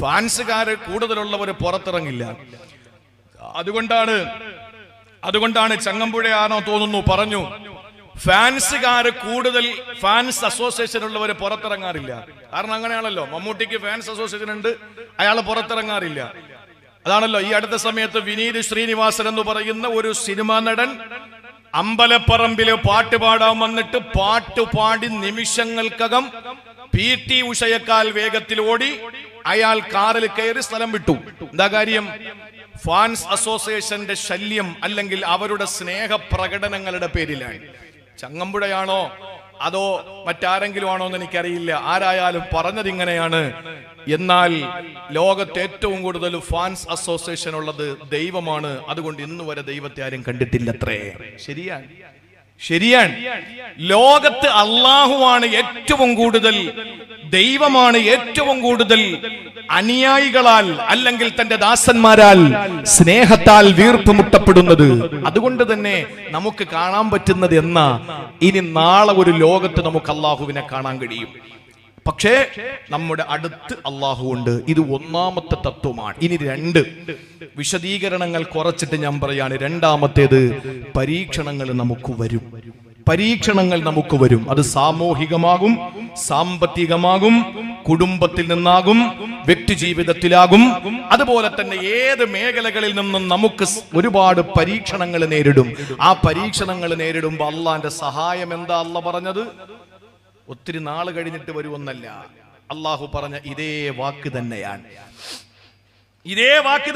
ഫാൻസുകാര് കൂടുതലുള്ളവർ പുറത്തിറങ്ങില്ല. അതുകൊണ്ടാണ് ചങ്ങമ്പുഴയാണോ തോന്നുന്നു പറഞ്ഞു, ഫാൻസുകാര് കൂടുതൽ, ഫാൻസ് അസോസിയേഷൻ ഉള്ളവർ പുറത്തിറങ്ങാറില്ല. കാരണം അങ്ങനെയാണല്ലോ, മമ്മൂട്ടിക്ക് ഫാൻസ് അസോസിയേഷൻ ഉണ്ട്, അയാൾ പുറത്തിറങ്ങാറില്ല. അതാണല്ലോ ഈ അടുത്ത സമയത്ത് വിനീത് ശ്രീനിവാസൻ എന്ന് പറയുന്ന ഒരു സിനിമാ നടൻ അമ്പലപ്പറമ്പില് പാട്ട് പാടാൻ വന്നിട്ട് പാട്ടുപാടി നിമിഷങ്ങൾക്കകം PT ഉഷയേക്കാൾ വേഗത്തിൽ ഓടി അയാൾ കാറിൽ കയറി സ്ഥലം വിട്ടു. എന്താ കാര്യം? ഫാൻസ് അസോസിയേഷന്റെ ശല്യം അല്ലെങ്കിൽ അവരുടെ സ്നേഹപ്രകടനങ്ങളുടെ പേരിലാണ്. ചങ്ങമ്പുഴയാണോ അതോ മറ്റാരെങ്കിലും ആണോ എന്ന് എനിക്കറിയില്ല. ആരായാലും പറഞ്ഞത് ഇങ്ങനെയാണ്. എന്നാൽ ലോകത്ത് ഏറ്റവും കൂടുതൽ ഫാൻസ് അസോസിയേഷൻ ഉള്ളത് ദൈവമാണ്. അതുകൊണ്ട് ഇന്ന് വരെ ദൈവത്തെ ആരും കണ്ടിട്ടില്ലത്രേ. ശരിയാണ്. ലോകത്ത് അള്ളാഹുവാണ് ഏറ്റവും കൂടുതൽ, ദൈവമാണ് ഏറ്റവും കൂടുതൽ അനുയായികളാൽ അല്ലെങ്കിൽ തന്റെ ദാസന്മാരാൽ സ്നേഹത്താൽ വീർപ്പുമുട്ടപ്പെടുന്നത്. അതുകൊണ്ട് തന്നെ നമുക്ക് കാണാൻ പറ്റുന്നത് എന്നാ, ഇനി നാളെ ഒരു ലോകത്ത് നമുക്ക് അള്ളാഹുവിനെ കാണാൻ കഴിയും. പക്ഷേ നമ്മുടെ അടുത്ത് അള്ളാഹു ഉണ്ട്. ഇത് ഒന്നാമത്തെ തത്വമാണ്. ഇനി 2 വിശദീകരണങ്ങൾ കുറച്ചിട്ട് ഞാൻ പറയാണ്. രണ്ടാമത്തേത്, പരീക്ഷണങ്ങൾ നമുക്ക് വരും. അത് സാമൂഹികമാകും, സാമ്പത്തികമാകും, കുടുംബത്തിൽ നിന്നാകും, വ്യക്തി ജീവിതത്തിലാകും. അതുപോലെ തന്നെ ഏത് മേഖലകളിൽ നിന്നും നമുക്ക് ഒരുപാട് പരീക്ഷണങ്ങൾ നേരിടും. ആ പരീക്ഷണങ്ങൾ നേരിടുമ്പോൾ അള്ളാന്റെ സഹായം എന്താ അള്ളാഹ് പറഞ്ഞത്? ഒത്തിരി നാൾ കഴിഞ്ഞിട്ട് വരുമെന്നല്ല, അള്ളാഹു പറഞ്ഞ ഇതേ വാക്ക്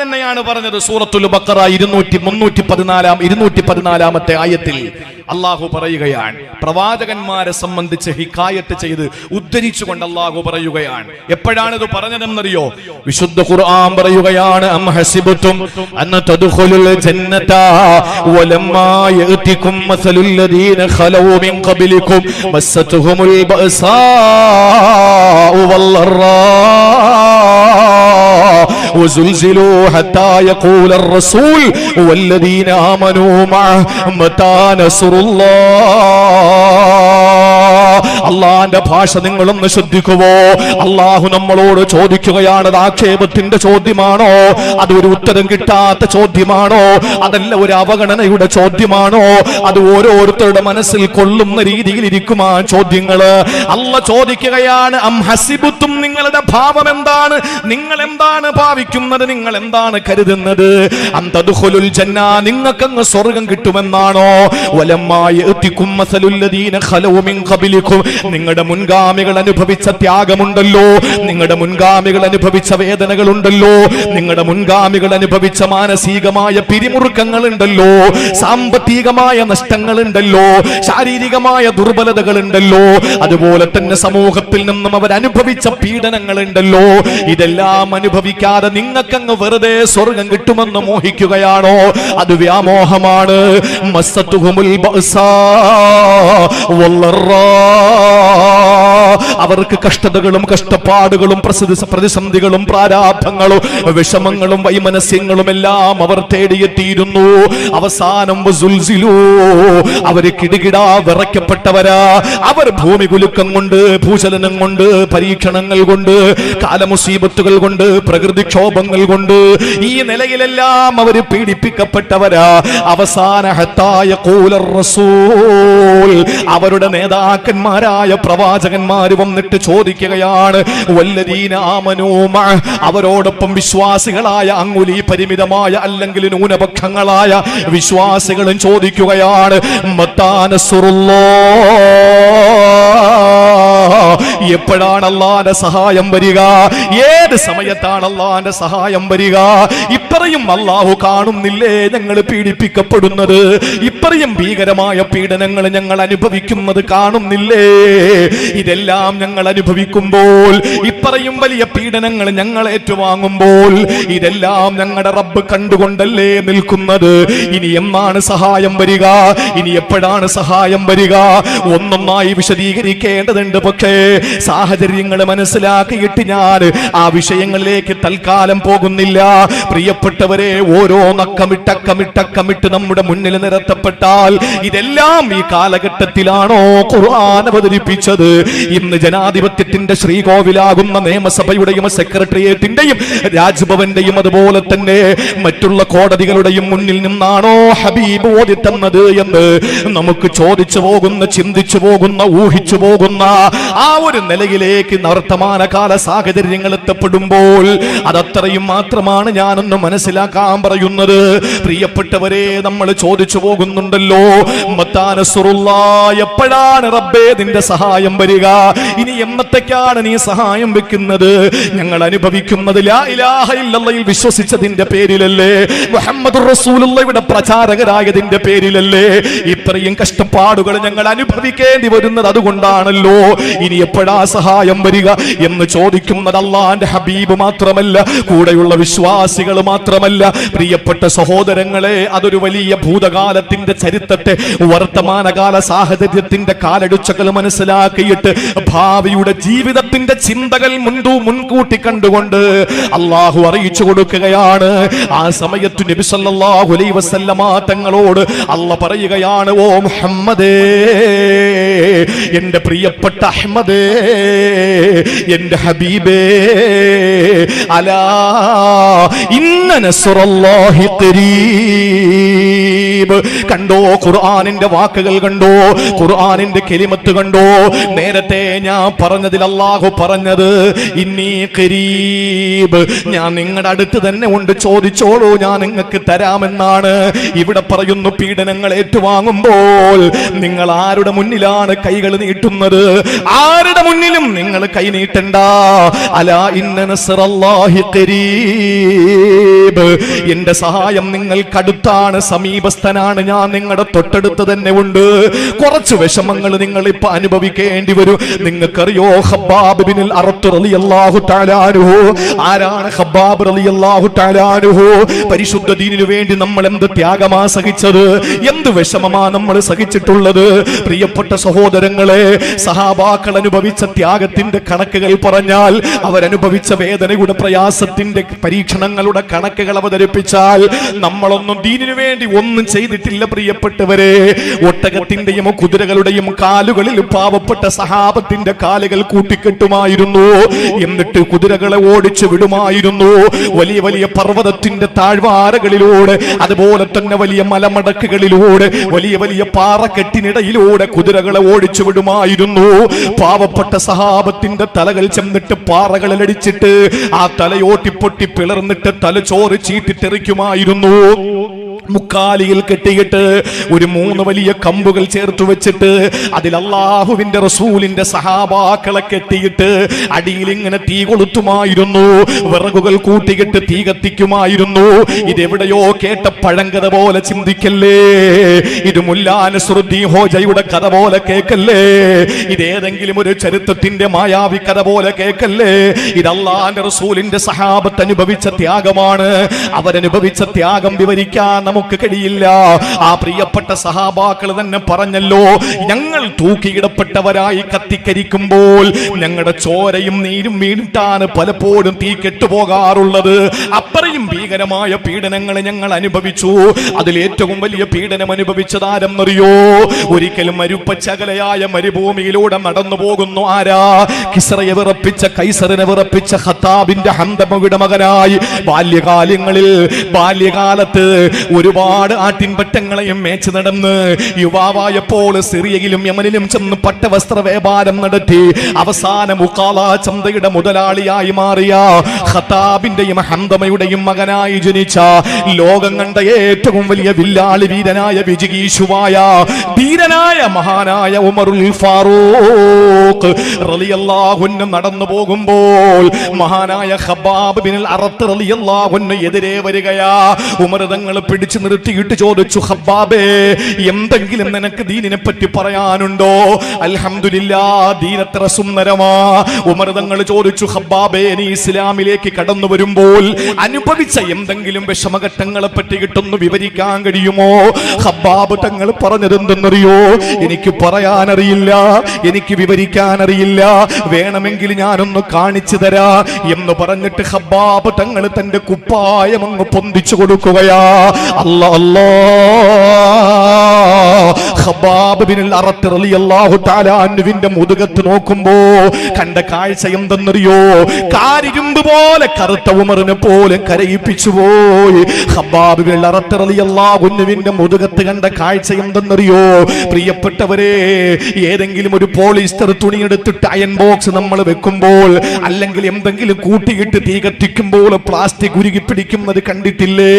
തന്നെയാണ് പറഞ്ഞത്. സൂറത്തുൽ ബഖറ 214 ആയത്തിൽ അള്ളാഹു പറയുകയാണ്, പ്രവാചകന്മാരെ സംബന്ധിച്ച് ഹിക്കായത്ത് ചെയ്ത് ഉദ്ധരിച്ചുകൊണ്ട് അള്ളാഹു പറയുകയാണ്. എപ്പോഴാണ് ഇത് പറഞ്ഞതെന്നറിയോ? വിശുദ്ധ ഖുർആൻ പറയുകയാണ്, അം ഹസിബതും അൻ തദ്ഖുലുൽ ജന്നത വലമ്മാ യഅതികും മസലുൽ ലദീന ഖലൂ മിൻ ഖബ്ലികും മസ്സതുഹുമുൽ ബഅസാഉ വല്ലറാ وزلزلوا حتى يقول الرسول والذين آمنوا معه متى نصر الله. അള്ളാന്റെ ഭാഷ നിങ്ങളൊന്ന് ശ്രദ്ധിക്കുവോ? അള്ളാഹു നമ്മളോട് ചോദിക്കുകയാണ്. അത് ആക്ഷേപത്തിന്റെ ചോദ്യമാണോ? അത് ഒരു ഉത്തരം കിട്ടാത്ത ചോദ്യമാണോ? അതല്ല ഒരു അവഗണനയുടെ ചോദ്യമാണോ? അത് ഓരോരുത്തരുടെ മനസ്സിൽ കൊള്ളുന്ന രീതിയിൽ ഇരിക്കും ആ ചോദ്യങ്ങള്. അള്ളാഹ് ചോദിക്കുകയാണ്, അം ഹസിബുത്തും, നിങ്ങളുടെ ഭാവം എന്താണ്? നിങ്ങൾ എന്താണ് ഭാവിക്കുന്നത്? നിങ്ങൾ എന്താണ് കരുതുന്നത്? അന്തദ്ഖുലുൽ ജന്ന, നിങ്ങൾക്കങ്ങ് സ്വർഗം കിട്ടുമെന്നാണോ? വലമ്മാ യഅതികും മസലുൽ ലദീന ഖലൂ മിൻ ഖബ്ലികും, നിങ്ങളുടെ മുൻഗാമികൾ അനുഭവിച്ച ത്യാഗമുണ്ടല്ലോ, നിങ്ങളുടെ മുൻഗാമികൾ അനുഭവിച്ച വേദനകളുണ്ടല്ലോ, നിങ്ങളുടെ മുൻഗാമികൾ അനുഭവിച്ച മാനസികമായ പിരിമുറുക്കങ്ങളുണ്ടല്ലോ, സാമ്പത്തികമായ നഷ്ടങ്ങളുണ്ടല്ലോ, ശാരീരികമായ ദുർബലതകളുണ്ടല്ലോ, അതുപോലെ തന്നെ സമൂഹത്തിൽ നിന്നും അവർ അനുഭവിച്ച പീഡനങ്ങളുണ്ടല്ലോ. ഇതെല്ലാം അനുഭവിക്കാതെ നിങ്ങൾക്കങ്ങ് വെറുതെ സ്വർഗം കിട്ടുമെന്ന് മോഹിക്കുകയാണോ? അത് വ്യാമോഹമാണ്. മസ്സതുഹുമുൽ ബഅസാ വല്ലറാ, അവർക്ക് കഷ്ടതകളും കഷ്ടപ്പാടുകളും പ്രതിസന്ധികളും പ്രാരാബ്ധങ്ങളും വിഷമങ്ങളും വൈമനസ്യങ്ങളും എല്ലാം അവർ തേടിയെത്തിയിരുന്നു. അവസാനം അവര് കിടുകിടാ വിറയ്ക്കപ്പെട്ടവരാ. അവർ ഭൂമി കുലുക്കം കൊണ്ട്, ഭൂചലനം കൊണ്ട്, പരീക്ഷണങ്ങൾ കൊണ്ട്, കാലമുസീബത്തുകൾ കൊണ്ട്, പ്രകൃതിക്ഷോഭങ്ങൾ കൊണ്ട് ഈ നിലയിലെല്ലാം അവര് പീഡിപ്പിക്കപ്പെട്ടവരാ. അവസാന ഹത്തായ ഖൂലർ റസൂൽ, അവരുടെ നേതാക്കന്മാരായ പ്രവാചകന്മാർ വന്നിട്ട് ചോദിക്കുകയാണ്, വല്ലദീന ആമനൂ മഅ, അവരോടൊപ്പം വിശ്വാസികളായ അങ്കുലി പരിമിതമായ അല്ലെങ്കിൽ ന്യൂനപക്ഷങ്ങളായ വിശ്വാസികളും ചോദിക്കുകയാണ്, മത്താ നസ്റുല്ലാഹ്, എപ്പോഴാണ് അല്ലാഹുവിന്റെ സഹായം വരിക? ഏത് സമയത്താണ് അല്ലാഹുവിന്റെ സഹായം വരിക? ഇത്രയും അല്ലാഹു കാണുന്നില്ലേ ഞങ്ങൾ പീഡിപ്പിക്കപ്പെടുന്നത്? ഇത്രയും ഭീകരമായ പീഡനങ്ങൾ ഞങ്ങൾ അനുഭവിക്കുന്നത് കാണുന്നില്ലേ? ഇതെല്ലാം ഞങ്ങൾ അനുഭവിക്കുമ്പോൾ, ഇത്രയും വലിയ പീഡനങ്ങൾ ഞങ്ങൾ ഏറ്റുവാങ്ങുമ്പോൾ, ഇതെല്ലാം ഞങ്ങളുടെ റബ്ബ് കണ്ടുകൊണ്ടല്ലേ നിൽക്കുന്നത്? ഇനി എന്നാണ് സഹായം വരിക? ഇനി എപ്പോഴാണ് സഹായം വരിക? ഒന്നൊന്നായി വിശദീകരിക്കേണ്ടതുണ്ട്. പക്ഷേ സാഹചര്യങ്ങൾ മനസ്സിലാക്കിയിട്ട് ഞാൻ ആ വിഷയങ്ങളിലേക്ക് തൽക്കാലം പോകുന്നില്ല. പ്രിയപ്പെട്ടവരെ, ഓരോ നക്കമിട്ടക്കമിട്ടക്കമിട്ട് നമ്മുടെ മുന്നിൽ നിരത്തപ്പെട്ടാൽ ഇതെല്ലാം ഈ കാലഘട്ടത്തിലാണോ ഖുർആൻ അവതരിപ്പിച്ചത്? ഇന്ന് ജനാധിപത്യത്തിന്റെ ശ്രീകോവിലാകുന്ന നിയമസഭയുടെയും സെക്രട്ടേറിയറ്റിന്റെയും രാജ്ഭവന്റെയും അതുപോലെ തന്നെ മറ്റുള്ള കോടതികളുടെയും മുന്നിൽ നിന്നാണോ ഹബീബ് ഓതി തന്നത് എന്ന് നമുക്ക് ചോദിച്ചു പോകുന്ന, ചിന്തിച്ചു പോകുന്ന, ഊഹിച്ചു പോകുന്ന ആ ഒരു നിലയിലേക്ക് വർത്തമാനകാല സാഹചര്യങ്ങൾ എത്തപ്പെടുമ്പോൾ അതത്രയും മാത്രമാണ് ഞാനൊന്ന് മനസ്സിലാക്കാൻ പറയുന്നത്. പ്രിയപ്പെട്ടവരെ, നമ്മൾ ചോദിച്ചു പോകുന്നുണ്ടല്ലോ, എപ്പോഴാണ് റബ്ബേ നിന്റെ സഹായം വരിക? ഇനി എന്നത്തേക്കാണ് നീ സഹായം വെക്കുന്നത്? ഞങ്ങൾ അനുഭവിക്കുന്നത് ലാ ഇലാഹ ഇല്ലല്ലാഹ് വിശ്വസിച്ചതിന്റെ പേരിലല്ലേ? മുഹമ്മദുർ റസൂലുള്ളാഹിയുടെ പ്രചാരകരായതിന്റെ പേരിലല്ലേ? ഇത്രയും കഷ്ടപ്പാടുകൾ ഞങ്ങൾ അനുഭവിക്കേണ്ടി വരുന്നത് അതുകൊണ്ടാണല്ലോ. ഇനി എപ്പോഴാ സഹായം വരിക എന്ന് ചോദിക്കുന്നത് അല്ലാഹുവിന്റെ ഹബീബ് മാത്രമല്ല, കൂടെയുള്ള വിശ്വാസികൾ മാത്രമല്ല. പ്രിയപ്പെട്ട സഹോദരങ്ങളെ, അതൊരു വലിയ ഭൂതകാലത്തിന്റെ ചരിത്രത്തെ, വർത്തമാനകാല സാഹചര്യത്തിന്റെ കാലടിച്ചകൾ മനസ്സിലാക്കിയിട്ട് ഭാവിയുടെ ജീവിതത്തിന്റെ ചിന്തകൾ മുൻകൂട്ടി കണ്ടുകൊണ്ട് അള്ളാഹു അറിയിച്ചു കൊടുക്കുകയാണ്. ആ സമയത്ത് നബി സല്ലല്ലാഹു അലൈഹി വസല്ലമ തങ്ങളോട് അള്ളാഹ് പറയുകയാണ്, ഓ മുഹമ്മദേ, എന്റെ പ്രിയപ്പെട്ട അഹ്മദേ, എന്റെ ഹബീബേ, അലാ ഇന്ന നസ്റുല്ലാഹി ഖരീബ്. കണ്ടോ, ഖുർആനിന്റെ വാക്കുകൾ കണ്ടോ, ഖുർആനിന്റെ കലിമത്ത് കണ്ടോ? നേരത്തെ ഞാൻ പറഞ്ഞതിൽ അല്ലാഹു പറഞ്ഞത് ഇന്നി ഖരീബ്, ഞാൻ നിങ്ങളുടെ അടുത്ത് തന്നെ ഉണ്ട്, ചോദിച്ചോളൂ, ഞാൻ നിങ്ങൾക്ക് തരാമെന്നാണ്. ഇവിടെ പറയുന്നു, പീഡനങ്ങൾ ഏറ്റുവാങ്ങുമ്പോൾ നിങ്ങൾ ആരുടെ മുന്നിലാണ് കൈകൾ നീട്ടുന്നത്? ആരുടെ മുന്നിലും നിങ്ങൾ കൈ നീട്ടണ്ട. അലാ ഇന്ന നസ്റല്ലാഹി ഖരീബ്, എന്റെ സഹായം നിങ്ങൾക്കടുത്താണ്, സമീപസ്ഥനാണ്, ഞാൻ നിങ്ങളുടെ തൊട്ടടുത്ത് തന്നെ ഉണ്ട്. കുറച്ച് വിഷമങ്ങൾ നിങ്ങൾ ഇപ്പൊ അനുഭവിക്കേണ്ടി വരും. നിങ്ങൾക്കറിയോ ഖബ്ബാബ് ബിനുൽ അറത്ത് റളിയല്ലാഹു തആല അൻഹു? ആരാണ് ഖബ്ബാബ് റളിയല്ലാഹു തആല അൻഹു? പരിശുദ്ധ ദീനിനു വേണ്ടി നമ്മൾ എന്ത് ത്യാഗമാ സഹിച്ചത്, എന്ത് വിഷമമാ നമ്മൾ സഹിച്ചിട്ടുള്ളത്? പ്രിയപ്പെട്ട സഹോദരങ്ങളെ, സഹാബാക്കൾ അനുഭവിച്ച ത്യാഗത്തിന്റെ കണക്കുകൾ പറഞ്ഞാൽ, അവരനുഭവിച്ച വേദനയുടെ, പ്രയാസത്തിന്റെ, പരീക്ഷണങ്ങളുടെ കണക്കുകൾ അവതരിപ്പിച്ചാൽ നമ്മളൊന്നും ദീനിനു വേണ്ടി ഒന്നും ചെയ്തിട്ടില്ല. പ്രിയപ്പെട്ടവരെ, ഒട്ടകത്തിന്റെയും കുതിരകളുടെയും കാലുകളിൽ പാവപ്പെട്ട സഹാബത്തിന്റെ കാലുകൾ കൂട്ടിക്കെട്ടുമായിരുന്നു. എന്നിട്ട് കുതിരകളെ ഓടിച്ചു വിടുമായിരുന്നു. വലിയ വലിയ പർവ്വതത്തിന്റെ താഴ്വാരകളിലൂടെ, അതുപോലെ തന്നെ വലിയ മലമടക്കുകളിലൂടെ, വലിയ വലിയ പാറക്കെട്ടിനിടയിലൂടെ കുതിരകളെ ഓടിച്ചു വിടുമായിരുന്നു. പാവപ്പെട്ട സഹാബത്തിന്റെ തലകൾ ചെന്നിട്ട് പാറകളിലടിച്ചിട്ട് ആ തലയോട്ടിപ്പൊട്ടി പിളർന്നിട്ട് തലച്ചോറ് ചീറ്റിത്തെറിക്കുമായിരുന്നു. മുക്കാലിയിൽ കെട്ടിയിട്ട് ഒരു 3 വലിയ കമ്പുകൾ ചേർത്ത് വെച്ചിട്ട് അതിൽ അല്ലാഹുവിന്റെ റസൂലിന്റെ സഹാബാക്കളെ കെട്ടിയിട്ട് അടിയിൽ ഇങ്ങനെ തീ കൊളുത്തുമായിരുന്നു. വിറകുകൾ കൂട്ടിയിട്ട് തീ കത്തിക്കുമായിരുന്നു. ഇതെവിടെയോ കേട്ട പഴങ്കഥ പോലെ ചിന്തിക്കല്ലേ. ഇത് മുല്ലാ നസ്റുദ്ദീൻ ഹോജയുടെ കഥ പോലെ കേക്കല്ലേ. ഇതേതെങ്കിലും ഒരു ചരിത്രത്തിന്റെ മായാവി കഥ പോലെ കേക്കല്ലേ. ഇത് അല്ലാഹുവിന്റെ റസൂലിന്റെ സഹാബത്ത് അനുഭവിച്ച ത്യാഗമാണ്. അവരനുഭവിച്ച ത്യാഗം വിവരിക്കാൻ നമുക്ക് കഴിയില്ല. ആ പ്രിയപ്പെട്ട സഹാബാക്കൾ തന്നെ പറഞ്ഞല്ലോ, ഞങ്ങൾ തൂക്കിയിടപ്പെട്ടവരായി കത്തിക്കരിക്കുമ്പോൾ ഞങ്ങളുടെ ചോരയും നീരും വീണിട്ടാണ് പലപ്പോഴും തീ കെട്ടുപോകാറുള്ളത്. അത്രയും ഭീകരമായ പീഡനങ്ങൾ ഞങ്ങൾ അനുഭവിച്ചു. അതിലേറ്റവും വലിയ പീഡനം അനുഭവിച്ചത് ആരെന്നറിയോ? ഒരിക്കലും മരുപ്പച്ചകലയായ മരുഭൂമിയിലൂടെ നടന്നു പോകുന്നു ആരാ? കിസ്റയെ വിറപ്പിച്ച, കൈസറിനെ വിറപ്പിച്ച ഖത്താബിന്റെ ഹംദമയുടെ മകനായി ബാല്യകാലത്ത് ഒരുപാട് ആട്ടിൻപറ്റങ്ങളെയും മേച്ച് നടന്ന് യുവാവായപ്പോൾ സിറിയയിലും യമനിലും ചെന്ന് പട്ടവസ്ത്ര വ്യാപാരം നടത്തി അവസാന മുഖാല ചന്തയുടെ മുതലാളിയായി മാറിയ ഖത്താബിന്റെയും ഹംദമയുടെയും മകനായി ജനിച്ച ലോകം കണ്ട ഏറ്റവും വലിയ വില്ലാളി വീരനായ വിജിഗീഷുവായ ധീരനായ മഹാനായ ഉമറുൽ ഫാറൂഖ് റളിയല്ലാഹു അൻഹു നടന്നു പോകുമ്പോൾ മഹാനായ ഖബ്ബാബ് ബിനുൽ അറത്ത് റളിയല്ലാഹു അൻഹു എതിരെ വരികയാ. ഉമർ തങ്ങൾ പിടിച്ചു പിടിച്ചു നിർത്തിയിട്ട് ചോദിച്ചു, ഹബ്ബാബേ, എന്തെങ്കിലും നിനക്ക് ദീനിനെ പറ്റി പറയാനുണ്ടോ? അൽഹംദുലില്ലാഹ്, ദീൻ എത്ര സുന്ദരമാ. ഉമർ തങ്ങൾ ചോദിച്ചു, ഹബ്ബാബേ, നീ ഇസ്ലാമിലേക്ക് കടന്നു വരുമ്പോൾ അനുഭവിച്ച എന്തെങ്കിലും വിഷമഘട്ടങ്ങളെ പറ്റി കിട്ടുന്നു വിവരിക്കാൻ കഴിയുമോ? ഹബ്ബാബ് തങ്ങൾ പറഞ്ഞത് എന്തെന്നറിയോ? എനിക്ക് പറയാനറിയില്ല, എനിക്ക് വിവരിക്കാൻ അറിയില്ല, വേണമെങ്കിൽ ഞാനൊന്ന് കാണിച്ചു തരാ എന്ന് പറഞ്ഞിട്ട് ഹബ്ബാബ് തങ്ങൾ തന്റെ കുപ്പായം അങ്ങ് പൊന്തിച്ചു കൊടുക്കുകയാ. അല്ലാ, ഖബ്ബാബ് ബിനുൽ അറത്ത് റളിയല്ലാഹു തആല അൻഹുവിന്റെ മുതുകത്ത് നോക്കുമ്പോ കണ്ട കാഴ്ച എന്തെന്നറിയോ? കാരിരുമ്പ് പോലെ കറുത്ത ഉമറിനെ പോലെ കരയിപ്പിച്ചു പോയി. ഖബ്ബാബ് ബിനുൽ അറത്ത് റളിയല്ലാഹു അൻഹുവിന്റെ മുതുകത്ത് കണ്ട കാഴ്ച എന്തെന്നറിയോ? പ്രിയപ്പെട്ടവരെ, ഏതെങ്കിലും ഒരു പോളിസ്റ്റർ തുണിയെടുത്തിട്ട് അയൺ ബോക്സ് നമ്മൾ വെക്കുമ്പോൾ, അല്ലെങ്കിൽ എന്തെങ്കിലും കൂട്ടിയിട്ട് തീ കത്തിക്കുമ്പോൾ പ്ലാസ്റ്റിക് ഉരുകി പിടിക്കുന്നത് കണ്ടിട്ടില്ലേ?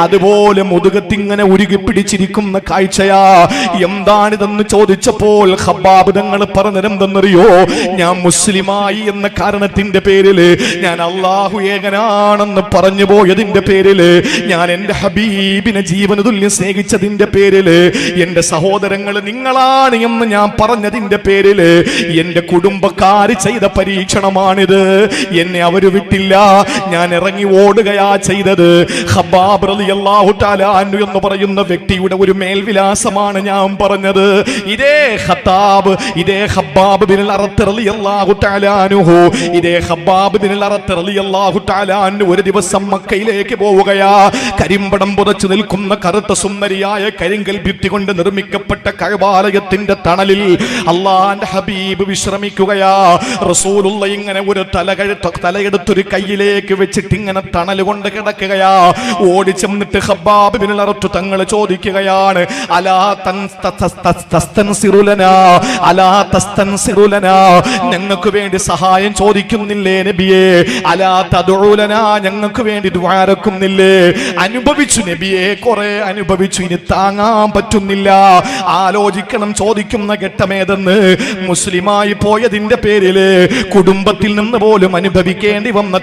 അതുപോലെ മുതുകത്തിങ്ങനെ ഉരുകി പിടിച്ചിരിക്കുന്ന കാഴ്ചയാ. എന്താണിതെന്ന് ചോദിച്ചപ്പോൾ ഖബ്ബാബ് തങ്ങൾ പറഞ്ഞതെന്തെന്നറിയോ? ഞാൻ മുസ്ലിമായി എന്ന കാരണത്തിന്റെ പേരില്, ഞാൻ അല്ലാഹു ഏകനാണെന്ന് പറഞ്ഞു പോയതിന്റെ പേരില്, ഞാൻ എന്റെ ഹബീബിനെ ജീവന തുല്യം സ്നേഹിച്ചതിന്റെ പേരില്, എന്റെ സഹോദരങ്ങൾ നിങ്ങളാണ് എന്ന് ഞാൻ പറഞ്ഞതിന്റെ പേരില്, എന്റെ കുടുംബക്കാര് ചെയ്ത പരീക്ഷണമാണിത്. എന്നെ അവര് വിട്ടില്ല, ഞാൻ ഇറങ്ങി ഓടുകയാ ചെയ്തത്. ഖബ്ബാബ് റളിയല്ലാഹു തആല അൻഹു എന്ന് പറയുന്ന വ്യക്തിയുടെ ഒരു മേൽവിലാസമാണ് ഞാൻ പറഞ്ഞത്. ഇതേ ഖബ്ബാബ് ബിനുൽ അറത്ത് റളിയല്ലാഹു തആല അൻഹു, ഇതേ ഖബ്ബാബ് ബിനുൽ അറത്ത് റളിയല്ലാഹു തആല അൻഹു ഒരു ദിവസം മക്കയിലേക്ക് പോവുകയാ. കരിമ്പടം പുതച്ചു നിൽക്കുന്ന കറുത്ത സുന്ദരിയായ കരിങ്കൽ ഭിത്തി കൊണ്ട് നിർമ്മിക്കപ്പെട്ട കഅബാലയത്തിന്റെ തണലിൽ അല്ലാഹുവിന്റെ ഹബീബ് വിശ്രമിക്കുകയാ. റസൂലുള്ള ഇങ്ങനെ ഒരു തലയെടുത്തൊരു കയ്യിലേക്ക് വെച്ചിട്ട് ഇങ്ങനെ തണൽ കൊണ്ട് കിടക്കുകയാ. ഓടിച്ചെന്നിട്ട് ഖബ്ബാബ് ബിനുൽ അറത്ത് തങ്ങൾ ചോദിക്കുകയാണ്, അലാ തസ്തൻസിറുലനാ, അലാ തസ്തൻസിറുലനാ, ഞങ്ങൾക്ക് വേണ്ടി സഹായം ചോദിക്കുന്നില്ലേ നബിയേ? അലാ തദ്ഉലനാ, ഞങ്ങൾക്ക് വേണ്ടി ദുആ രക്കുന്നില്ലേ? അനുഭവിച്ചു നബിയേ, കുറെ അനുഭവിച്ചു, ഇനി താങ്ങാൻ പറ്റുന്നില്ല. ആലോചിക്കണം ചോദിക്കുന്ന ഘട്ടമേതെന്ന്. മുസ്ലിമായി പോയതിന്റെ പേരില് കുടുംബത്തിൽ നിന്ന് പോലും അനുഭവിക്കേണ്ടി വന്ന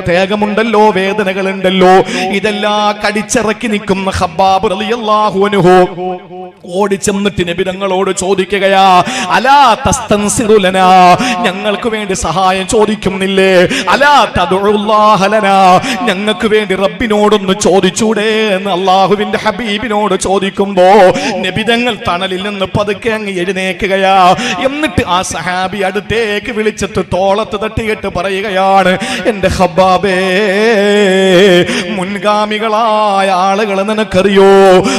ത്യാഗമുണ്ടല്ലോ, വേദനകളുണ്ടല്ലോ. ഇതെല്ലാം കടിച്ചിറക്കി നിൽക്കുന്ന ഖബ്ബാബ് റളിയല്ലാഹു അൻഹു ഓടിച്ചെന്നിട്ട് നബി തങ്ങളോട് ചോദിക്കുകയാ, അലാ തസ്തൻസിറുലനാ, ഞങ്ങൾക്ക് വേണ്ടി സഹായം ചോദിക്കുന്നില്ലേ? അലാ തദ്ഉല്ലാഹ ലനാ, ഞങ്ങൾക്ക് വേണ്ടി റബ്ബിനോടൊന്ന് ചോദിച്ചൂടെ എന്ന് അല്ലാഹുവിന്റെ ഹബീബിനോട് ചോദിക്കുമ്പോ നബി തങ്ങൾ തണലിൽ നിന്ന് പതുക്കെ അങ്ങ് എഴുന്നേൽക്കുകയാ. എന്നിട്ട് ആ സഹാബി അടുത്തേക്ക് വിളിച്ചിട്ട് തോളത്ത് തട്ടിയിട്ട് പറയുകയാണ്, എന്റെ ഖബ്ബാബേ, മുൻഗാമികളായ ആളുകളെ നിനക്കറിയോ?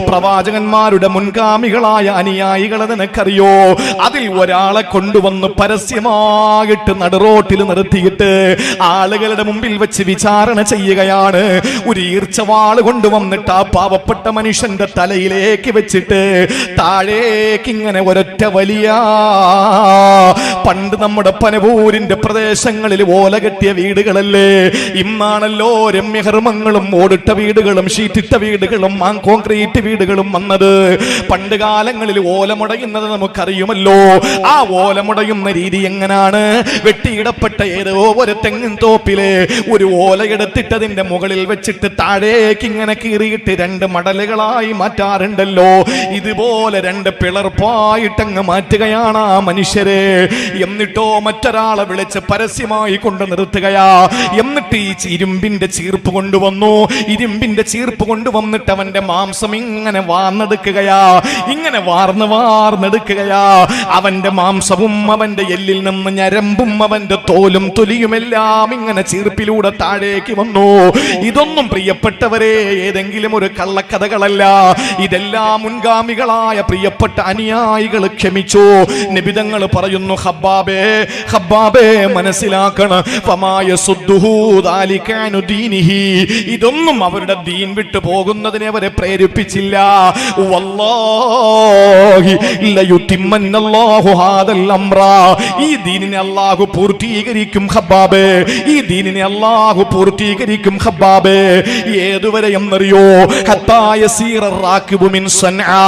പ്രവാചകന്മാരുടെ മുൻഗാമികളായ അനുയായികളെ നിനക്കറിയോ? അതിൽ ഒരാളെ കൊണ്ടുവന്ന് പരസ്യമായിട്ട് നടുറോട്ടിൽ നിർത്തിയിട്ട് ആളുകളുടെ മുമ്പിൽ വെച്ച് വിചാരണ ചെയ്യുകയാണ്. ഒരു ഈർച്ചവാള് കൊണ്ടുവന്നിട്ട് ആ പാവപ്പെട്ട മനുഷ്യന്റെ തലയിലേക്ക് വെച്ചിട്ട് താഴേക്ക് ഇങ്ങനെ ഒരൊറ്റ വലിയ, പണ്ട് നമ്മുടെ പനപൂരിന്റെ പ്രദേശങ്ങളിൽ ഓല കെട്ടിയ വീടുകളല്ലേ, ഇന്നാണല്ലോ രമ്യഹർമ്മങ്ങളും ഓടിട്ട വീടുകളും ഷീറ്റിട്ട വീടുകളും കോൺക്രീറ്റ് വീടുകളും വന്നത്. പണ്ട് കാലങ്ങളിൽ ഓലമുടയുന്നത് നമുക്കറിയുമല്ലോ. ആ ഓലമുടയുന്ന രീതി എങ്ങനാണ്? വെട്ടിയിടപ്പെട്ട ഏതോ ഒരു തെങ്ങിൻ തോപ്പിലെ ഒരു ഓല എടുത്തിട്ടതിന്റെ മുകളിൽ വെച്ചിട്ട് താഴേക്ക് ഇങ്ങനെ കീറിയിട്ട് രണ്ട് മടലുകളായി മാറ്റാറുണ്ടല്ലോ. ഇതുപോലെ രണ്ട് പിളർപ്പായിട്ടങ്ങ് മാറ്റുകയാണ് ആ മനുഷ്യരെ. എന്നിട്ടോ മറ്റൊരാളെ വിളിച്ച് പരസ്യമായി കൊണ്ട് നിർത്തുകയാ. എന്നിട്ട് ഈ ഇരുമ്പിന്റെ ചീർപ്പ് കൊണ്ടുവന്നു. ഇരുമ്പിന്റെ ചീർപ്പ് കൊണ്ടുവന്നിട്ട് അവന്റെ മാംസം ഇങ്ങനെ വാർന്നെടുക്കുകയാ, ഇങ്ങനെ വാർന്നെടുക്കുകയാ. അവന്റെ മാംസവും അവന്റെ എല്ലിൽ നിന്ന് ഞരമ്പും അവന്റെ തോലും തൊലിയുമെല്ലാം ഇങ്ങനെ ചീർപ്പിലൂടെ താഴേക്ക് വന്നു. ഇതൊന്നും പ്രിയപ്പെട്ടവരെ ഏതെങ്കിലും ഒരു കള്ളക്കഥകളല്ല. ഇതെല്ലാം മുൻഗാമികളായ പ്രിയപ്പെട്ട അനുയായികൾ ക്ഷമിച്ചു. നിബിതങ്ങൾ പറയുന്നു, ഖബ്ബാബേ, ഖബ്ബാബേ, മനസ്സിലാക്കണം, ഇതൊന്നും അവരുടെ ദീൻ വിട്ടു പോകുന്നതിനെ അവരെ പ്രേരിപ്പിച്ചില്ല. വല്ലാഹി ലയുതിമ്മന്നല്ലാഹു ഹാദൽ അംറ, ഈ ദീനിനെ അല്ലാഹു പൂർത്തീകരിക്കും ഖബ്ബാബേ, ഈ ദീനിനെ അല്ലാഹു പൂർത്തീകരിക്കും ഖബ്ബാബേ. ഏതുവരെ എന്നറിയോ? ഹത്താ യസീറ റാകിബു മിൻ സൻആ,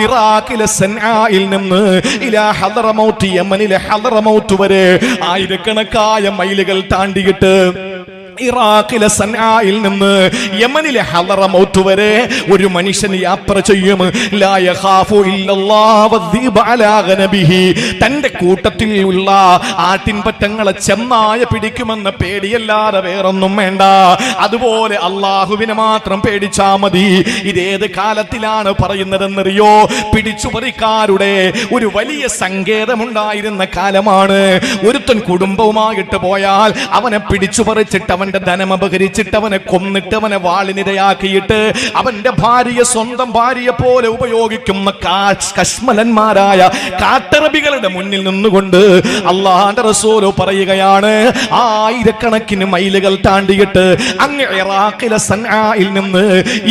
ഇറാഖിലെ സൻആയിൽ നിന്ന് ഇലാ ഹദറമൗത്ത്, യമനിലെ ഹദറമൗത്ത് വരെ ആയിരക്കണക്കായ മൈലുകൾ താണ്ടിയിട്ട് ഇറാഖിലെ സൻആയിൽ നിന്ന് യമനിലെ ഹളറമൗത്ത് വരെ ഒരു മനുഷ്യൻ യാത്ര ചെയ്യും. ലാ യഖാഫു ഇല്ലല്ലാഹു വദ്ദീബ അലാ ഗനബിഹി. തന്റെ കൂട്ടത്തിൽ ഉള്ള ആട്ടിൻപറ്റങ്ങളെ ചെന്നായ പിടിക്കുമെന്ന് പേടിയല്ലാതെ വേറൊന്നും വേണ്ട. അതുപോലെ അള്ളാഹുവിനെ മാത്രം പേടിച്ചാ മതി. ഇതേത് കാലത്തിലാണ് പറയുന്നതെന്നറിയോ? പിടിച്ചുപറിക്കാരുടെ ഒരു വലിയ സങ്കേതമുണ്ടായിരുന്ന കാലമാണ്. ഒരുത്തൻ കുടുംബവുമായിട്ട് പോയാൽ അവനെ പിടിച്ചുപറിച്ചിട്ട് അവന്റെ ധനം അപഹരിച്ചിട്ട് അവനെ കൊന്നിട്ട് അവനെ വാളിനിരയാക്കിയിട്ട് അവന്റെ ഭാര്യയെ സ്വന്തം ഭാര്യയെ പോലെ ഉപയോഗിക്കുന്ന കശ്മലന്മാരായ കാട്ടറബികളുടെ മുന്നിൽ നിന്നുകൊണ്ട് അള്ളാഹുവിന്റെ റസൂൽ പറയുകയാണ്, ആയിരക്കണക്കിന് മൈലുകൾ താണ്ടിയിട്ട് അങ്ങ് ഇറാഖിലെ സൻആയിൽ നിന്ന്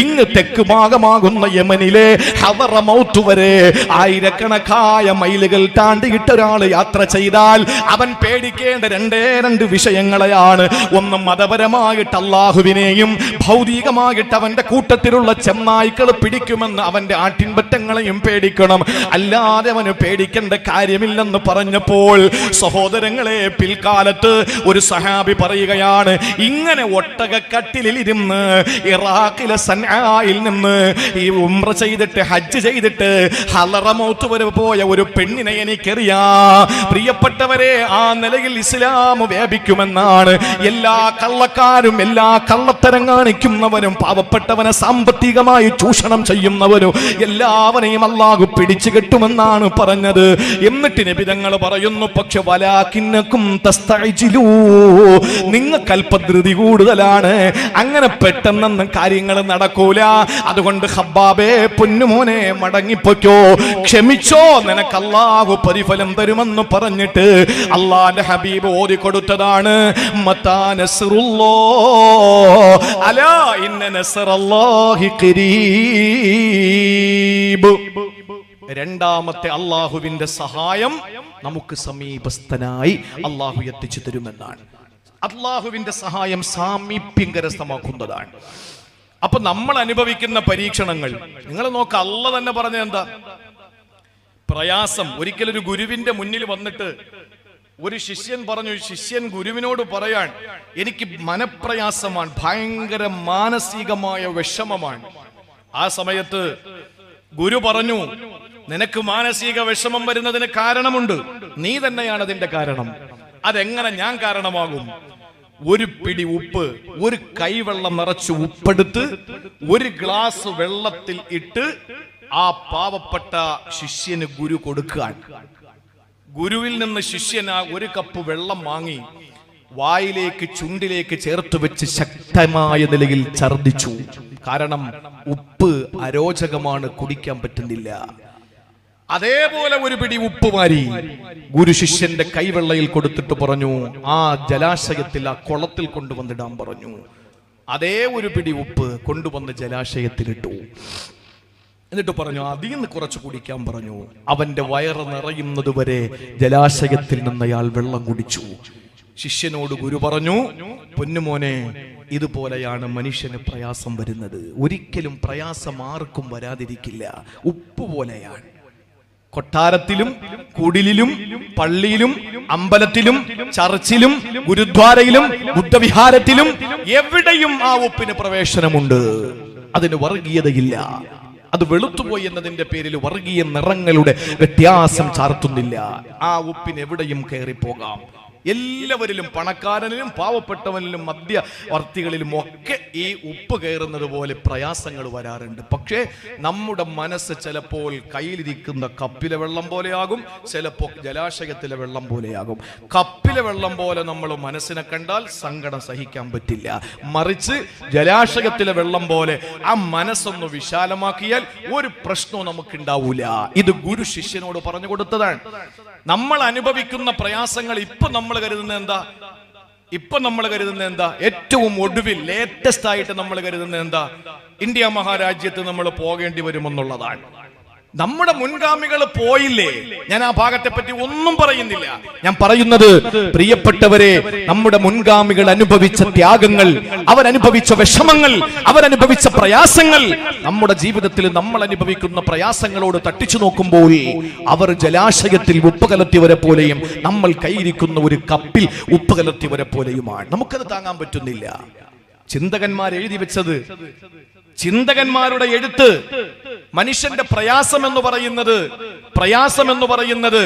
ഇങ്ങ് തെക്ക് ഭാഗമാകുന്ന യമനിലെ ഹളറമൗത്ത് വരെ ആയിരക്കണക്കായ മൈലുകൾ താണ്ടിയിട്ട് ഒരാൾ യാത്ര ചെയ്താൽ അവൻ പേടിക്കേണ്ട രണ്ട് വിഷയങ്ങളെയാണ്. ഒന്ന്, മതപരമായിട്ട് അള്ളാഹുവിനെയും ഭൗതികമായിട്ട് അവന്റെ കൂട്ടത്തിലുള്ള ചെന്നായ്ക്കൾ പിടിക്കുമെന്ന് അവന്റെ ആട്ടിൻപറ്റങ്ങളെയും പേടിക്കണം. അല്ലാതെ അവന് പേടിക്കേണ്ട കാര്യമില്ലെന്ന് പറഞ്ഞപ്പോൾ സഹോദരങ്ങളെ, പിൽക്കാലത്ത് ഒരു സഹാബി പറയുകയാണ്, ഇങ്ങനെ ഒട്ടകക്കട്ടിലിൽ ഇരുന്ന് ഇറാഖിലെ സൻആയിൽ നിന്ന് ഈ ഉംറ ചെയ്തിട്ട് ഹജ്ജ് ചെയ്തിട്ട് ഹളറമൗത്ത് വരെ പോയ ഒരു പെണ്ണിനെ എനിക്കറിയാം. പ്രിയപ്പെട്ടവരെ, ആ നിലയിൽ ഇസ്ലാം വ്യാപിക്കുമെന്നാണ്. എല്ലാ കള്ളക്കാരും എല്ലാ കള്ളത്തരം കാണിക്കുന്നവരും പാവപ്പെട്ടവനെ സാമ്പത്തികമായി ചൂഷണം ചെയ്യുന്നവരും എല്ലാവരെയും അല്ലാഹു പിടിച്ചു കെട്ടുമെന്നാണ് പറഞ്ഞത്. എന്നിട്ട് നബി തങ്ങൾ പറയുന്നു, പക്ഷെ വലാകിന്നകും തസ്തഅജിലൂ, നിങ്ങൾക്ക് അല്പധൃതി കൂടുതലാണ്, അങ്ങനെ പെട്ടെന്നൊന്നും കാര്യങ്ങൾ നടക്കൂല. അതുകൊണ്ട് ഹബ്ബാബേ, പൊന്നുമോനെ, മടങ്ങിപ്പോയ്ക്കോ, ക്ഷമിച്ചോ, നിനക്ക് അല്ലാഹു പ്രതിഫലം തരുമെന്ന് പറഞ്ഞിട്ട് അല്ലാഹുവിന്റെ ഹബീബ് ഓതി കൊടുത്തതാണ് മതാ നസ്റുല്ലാഹ് അലാ ഇന്ന നസ്റല്ലാഹി ഖരീബ്. രണ്ടാമത്തെ അള്ളാഹുവിന്റെ സഹായം നമുക്ക് സമീപസ്ഥനായി അള്ളാഹു എത്തിച്ചു തരുമെന്നാണ്. അള്ളാഹുവിന്റെ സഹായം സാമീപ്യം കരസ്ഥമാക്കുന്നതാണ്. അപ്പൊ നമ്മൾ അനുഭവിക്കുന്ന പരീക്ഷണങ്ങൾ നിങ്ങൾ നോക്ക. അള്ളാഹ് തന്നെ പറഞ്ഞ എന്താ? പ്രയാസം. ഒരിക്കലൊരു ഗുരുവിന്റെ മുന്നിൽ വന്നിട്ട് ഒരു ശിഷ്യൻ പറഞ്ഞു, ശിഷ്യൻ ഗുരുവിനോട് പറയാൻ, എനിക്ക് മനപ്രയാസമാണ്, ഭയങ്കര മാനസികമായ വിഷമമാണ്. ആ സമയത്ത് ഗുരു പറഞ്ഞു, നിനക്ക് മാനസിക വിഷമം വരുന്നതിന് കാരണമുണ്ട്, നീ തന്നെയാണ് അതിന്റെ കാരണം. അതെങ്ങനെ ഞാൻ കാരണമാകും? ഒരു പിടി ഉപ്പ്, ഒരു കൈവെള്ളം നിറച്ച് ഉപ്പെടുത്ത് ഒരു ഗ്ലാസ് വെള്ളത്തിൽ ഇട്ട് ആ പാവപ്പെട്ട ശിഷ്യന് ഗുരു കൊടുക്കാൻ. ഗുരുവിൽ നിന്ന് ശിഷ്യൻ ആ ഒരു കപ്പ് വെള്ളം വാങ്ങി വായിലേക്ക് ചുണ്ടിലേക്ക് ചേർത്ത് വെച്ച് ശക്തമായ നിലയിൽ ഛർദിച്ചു. കാരണം ഉപ്പ് അരോചകമാണ്, കുടിക്കാൻ പറ്റുന്നില്ല. അതേപോലെ ഒരു പിടി ഉപ്പ് വാരി ഗുരു ശിഷ്യന്റെ കൈവെള്ളയിൽ കൊടുത്തിട്ട് പറഞ്ഞു, ആ ജലാശയത്തിൽ, ആ കുളത്തിൽ കൊണ്ടുവന്നിടാൻ പറഞ്ഞു. അതേ ഒരു പിടി ഉപ്പ് കൊണ്ടുവന്ന് ജലാശയത്തിലിട്ടു. എന്നിട്ട് പറഞ്ഞു, അതിൽ നിന്ന് കുറച്ച് കുടിക്കാൻ പറഞ്ഞു. അവന്റെ വയറ് നിറയുന്നത് വരെ ജലാശയത്തിൽ നിന്ന് അയാൾ വെള്ളം കുടിച്ചു. ശിഷ്യനോട് ഗുരു പറഞ്ഞു, പൊന്നുമോനെ, ഇതുപോലെയാണ് മനുഷ്യന് പ്രയാസം വരുന്നത്. ഒരിക്കലും പ്രയാസം ആർക്കും വരാതിരിക്കില്ല. ഉപ്പ് പോലെയാണ്. കൊട്ടാരത്തിലും കുടിലിലും പള്ളിയിലും അമ്പലത്തിലും ചർച്ചിലും ഗുരുദ്വാരയിലും ബുദ്ധവിഹാരത്തിലും എവിടെയും ആ ഉപ്പിന് പ്രവേശനമുണ്ട്. അതിന് വർഗീയതയില്ല. അത് വെളുത്തുപോയി എന്നതിന്റെ പേരിൽ വർഗീയ നിറങ്ങളുടെ വ്യത്യാസം ചാർത്തുന്നില്ല. ആ ഉപ്പിന് എവിടെയും കയറിപ്പോകാം. എല്ലാവരിലും, പണക്കാരനിലും പാവപ്പെട്ടവനിലും മധ്യവർത്തികളിലും ഒക്കെ ഈ ഉപ്പ് കയറുന്നത് പോലെ പ്രയാസങ്ങൾ വരാറുണ്ട്. പക്ഷേ നമ്മുടെ മനസ്സ് ചിലപ്പോൾ കയ്യിലിരിക്കുന്ന കപ്പിലെ വെള്ളം പോലെയാകും, ചിലപ്പോൾ ജലാശയത്തിലെ വെള്ളം പോലെയാകും. കപ്പിലെ വെള്ളം പോലെ നമ്മൾ മനസ്സിനെ കണ്ടാൽ സങ്കടം സഹിക്കാൻ പറ്റില്ല. മറിച്ച് ജലാശയത്തിലെ വെള്ളം പോലെ ആ മനസ്സൊന്ന് വിശാലമാക്കിയാൽ ഒരു പ്രശ്നവും നമുക്കുണ്ടാവൂല. ഇത് ഗുരു ശിഷ്യനോട് പറഞ്ഞു കൊടുത്തതാണ്. നമ്മൾ അനുഭവിക്കുന്ന പ്രയാസങ്ങൾ ഇപ്പൊ നമ്മൾ കരുതുന്ന എന്താ? ഏറ്റവും ഒടുവിൽ ലേറ്റസ്റ്റ് ആയിട്ട് നമ്മൾ കരുതുന്ന എന്താ? ഇന്ത്യ മഹാരാജ്യത്ത് നമ്മൾ പോകേണ്ടി വരുമെന്നുള്ളതാണ്. നമ്മുടെ മുൻഗാമികൾ പോയില്ലേ? ഞാൻ ആ ഭാഗത്തെ പറ്റി ഒന്നും പറയുന്നില്ല. ഞാൻ പറയുന്നത്, പ്രിയപ്പെട്ടവരെ, നമ്മുടെ മുൻഗാമികൾ അനുഭവിച്ച ത്യാഗങ്ങൾ, അവരനുഭവിച്ച വിഷമങ്ങൾ, അവരനുഭവിച്ച പ്രയാസങ്ങൾ, നമ്മുടെ ജീവിതത്തിൽ നമ്മൾ അനുഭവിക്കുന്ന പ്രയാസങ്ങളോട് തട്ടിച്ചു നോക്കുമ്പോൾ അവർ ജലാശയത്തിൽ ഉപ്പ് കലർത്തിയവരെ പോലെയും നമ്മൾ കൈയിരിക്കുന്ന ഒരു കപ്പിൽ ഉപ്പ് കലർത്തിയവരെ പോലെയുമാണ്. നമുക്കത് താങ്ങാൻ പറ്റുന്നില്ല. ചിന്തകന്മാർ എഴുതി വെച്ചത്, ചിന്തകന്മാരുടെ എഴുത്ത്, മനുഷ്യന്റെ പ്രയാസം എന്ന് പറയുന്നത്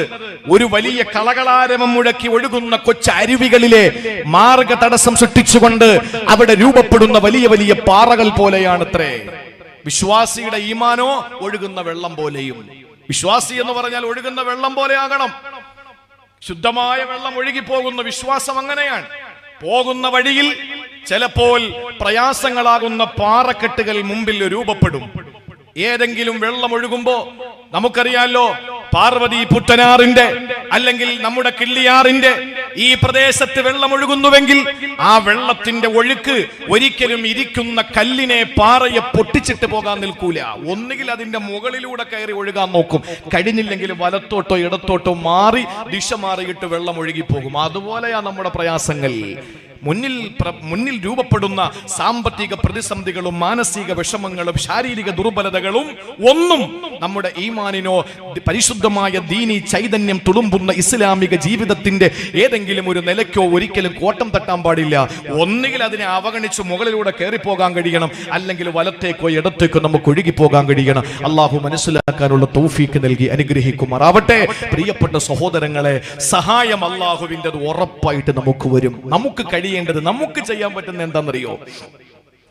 ഒരു വലിയ കളകളാരവം മുഴക്കി ഒഴുകുന്ന കൊച്ചരുവികളിലെ മാർഗ തടസ്സം സൃഷ്ടിച്ചുകൊണ്ട് അവിടെ രൂപപ്പെടുന്ന വലിയ വലിയ പാറകൾ പോലെയാണത്രേ. വിശ്വാസിയുടെ ഈമാനോ ഒഴുകുന്ന വെള്ളം പോലെയും. വിശ്വാസി എന്ന് പറഞ്ഞാൽ ഒഴുകുന്ന വെള്ളം പോലെ ആകണം. ശുദ്ധമായ വെള്ളം ഒഴുകിപ്പോകുന്ന വിശ്വാസം അങ്ങനെയാണ്. പോകുന്ന വഴിയിൽ ചിലപ്പോൾ പ്രയാസങ്ങളാകുന്ന പാറക്കെട്ടുകൾ മുമ്പിൽ രൂപപ്പെടും. ഏതെങ്കിലും വെള്ളം ഒഴുകുമ്പോ നമുക്കറിയാലോ, പാർവതി പുത്തനാറിന്റെ അല്ലെങ്കിൽ നമ്മുടെ കിള്ളിയാറിന്റെ ഈ പ്രദേശത്ത് വെള്ളം ഒഴുകുന്നുവെങ്കിൽ ആ വെള്ളത്തിന്റെ ഒഴുക്ക് ഒരിക്കലും ഇരിക്കുന്ന കല്ലിനെ, പാറയെ പൊട്ടിച്ചിട്ട് പോകാൻ നിൽക്കൂല. ഒന്നുകിൽ അതിന്റെ മുകളിലൂടെ കയറി ഒഴുകാൻ നോക്കും. കഴിഞ്ഞില്ലെങ്കിൽ വലത്തോട്ടോ ഇടത്തോട്ടോ മാറി ദിശ മാറിയിട്ട് വെള്ളം ഒഴുകിപ്പോകും. അതുപോലെയാ നമ്മുടെ പ്രയാസങ്ങൾ. മുന്നിൽ രൂപപ്പെടുന്ന സാമ്പത്തിക പ്രതിസന്ധികളും മാനസിക വിഷമങ്ങളും ശാരീരിക ദുർബലതകളും ഒന്നും നമ്മുടെ ഈമാനിനോ പരിശുദ്ധമായ ദീനി ചൈതന്യം തുളുമ്പുന്ന ഇസ്ലാമിക ജീവിതത്തിന്റെ ഏതെങ്കിലും ഒരു നിലയ്ക്കോ ഒരിക്കലും കോട്ടം തട്ടാൻ പാടില്ല. ഒന്നുകിൽ അതിനെ അവഗണിച്ച് മുകളിലൂടെ കയറിപ്പോകാൻ കഴിയണം, അല്ലെങ്കിൽ വലത്തേക്കോ ഇടത്തേക്കോ നമുക്ക് ഒഴുകിപ്പോകാൻ കഴിയണം. അള്ളാഹു മനസ്സിലാക്കാനുള്ള തൗഫീക്ക് നൽകി അനുഗ്രഹിക്കുമാറാവട്ടെ. പ്രിയപ്പെട്ട സഹോദരങ്ങളെ, സഹായം അള്ളാഹുവിൻ്റെത് ഉറപ്പായിട്ട് നമുക്ക് വരും. നമുക്ക് നമുക്ക് ചെയ്യാൻ പറ്റുന്ന എന്താണെന്നറിയോ?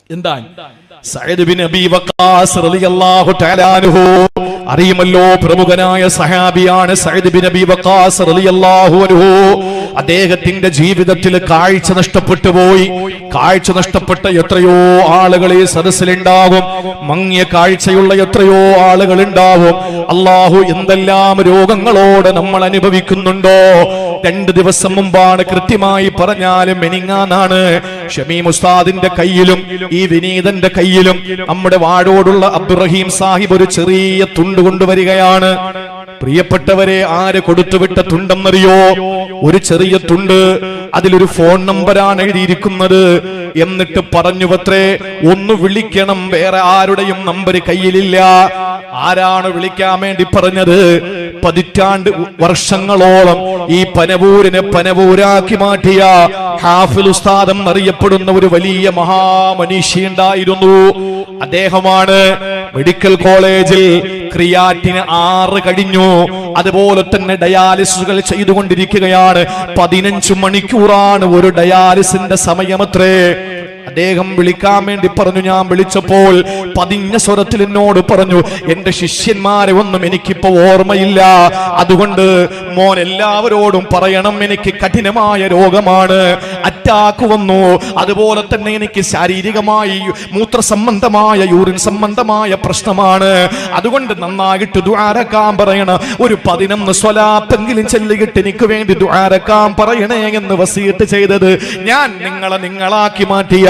എന്താണ്? സഅദ് ബിൻ അബീ വഖാസ് റളിയല്ലാഹു തആല അൻഹു, അറിയുമല്ലോ, പ്രമുഖനായ സഹാബിയാണ് സഅദ് ബിൻ അബീ വഖാസ് റളിയല്ലാഹു അൻഹു. അദ്ദേഹത്തിന്റെ ജീവിതത്തിൽ കാഴ്ച നഷ്ടപ്പെട്ടു പോയി. കാഴ്ച നഷ്ടപ്പെട്ട എത്രയോ ആളുകൾ ഈ സദസ്സിലുണ്ടാകും. മങ്ങിയ കാഴ്ചയുള്ള എത്രയോ ആളുകൾ ഉണ്ടാവും. അല്ലാഹു എന്തെല്ലാം രോഗങ്ങളോട് നമ്മൾ അനുഭവിക്കുന്നുണ്ടോ. 2 ദിവസം മുമ്പാണ്, കൃത്യമായി പറഞ്ഞാലും മെനിങ്ങാനാണ്, ഷമീം ഉസ്താദിന്റെ കയ്യിലും ഈ വിനീതന്റെ കയ്യിലും നമ്മുടെ വാഴോടുള്ള അബ്ദുറഹീം സാഹിബ് ഒരു ചെറിയ തുണ്ട് കൊണ്ടുവരികയാണ്. പ്രിയപ്പെട്ടവരെ, ആര് കൊടുത്തുവിട്ട തുണ്ടെന്നറിയോ? ഒരു ചെറിയ തുണ്ട്. അതിലൊരു ഫോൺ നമ്പറാണ് എഴുതിയിരിക്കുന്നത്. എന്നിട്ട് പറഞ്ഞുവത്രേ, ഒന്ന് വിളിക്കണം, വേറെ ആരുടെയും നമ്പർ കയ്യിലില്ല. ആരാണ് വിളിക്കാൻ വേണ്ടി പറഞ്ഞത്? പതിറ്റാണ്ട് വർഷങ്ങളോളം ഈ പനവൂരിനെ പനവൂരാക്കി മാറ്റിയ ഹാഫിൽ ഉസ്താദ് എന്നറിയപ്പെടുന്ന ഒരു വലിയ മഹാമനീഷി ഉണ്ടായിരുന്നു. അദ്ദേഹമാണ് മെഡിക്കൽ കോളേജിൽ ക്രിയാറ്റിന് 6 കഴിഞ്ഞു. അതുപോലെ തന്നെ ഡയാലിസുകൾ ചെയ്തുകൊണ്ടിരിക്കുകയാണ്. 15 മണിക്കൂറാണ് ഒരു ഡയാലിസിന്റെ സമയമത്രേ. അദ്ദേഹം വിളിക്കാൻ വേണ്ടി പറഞ്ഞു. ഞാൻ വിളിച്ചപ്പോൾ പതിഞ്ഞ സ്വരത്തിൽ എന്നോട് പറഞ്ഞു, എന്റെ ശിഷ്യന്മാരെ ഒന്നും എനിക്കിപ്പോ ഓർമ്മയില്ല, അതുകൊണ്ട് മോൻ എല്ലാവരോടും പറയണം, എനിക്ക് കഠിനമായ രോഗമാണ്, അറ്റാക്ക് വന്നു, അതുപോലെ തന്നെ എനിക്ക് ശാരീരികമായി മൂത്ര സംബന്ധമായ യൂറിൻ സംബന്ധമായ പ്രശ്നമാണ്, അതുകൊണ്ട് നന്നായിട്ട് ദുആരക്കാൻ പറയണം. ഒരു 11 സ്വലാത്തെങ്കിലും ചൊല്ലിയിട്ട് എനിക്ക് വേണ്ടി ദുആരക്കാൻ പറയണേ എന്ന് വസിയത്ത് ചെയ്തത് ഞാൻ നിങ്ങളാക്കി മാറ്റിയ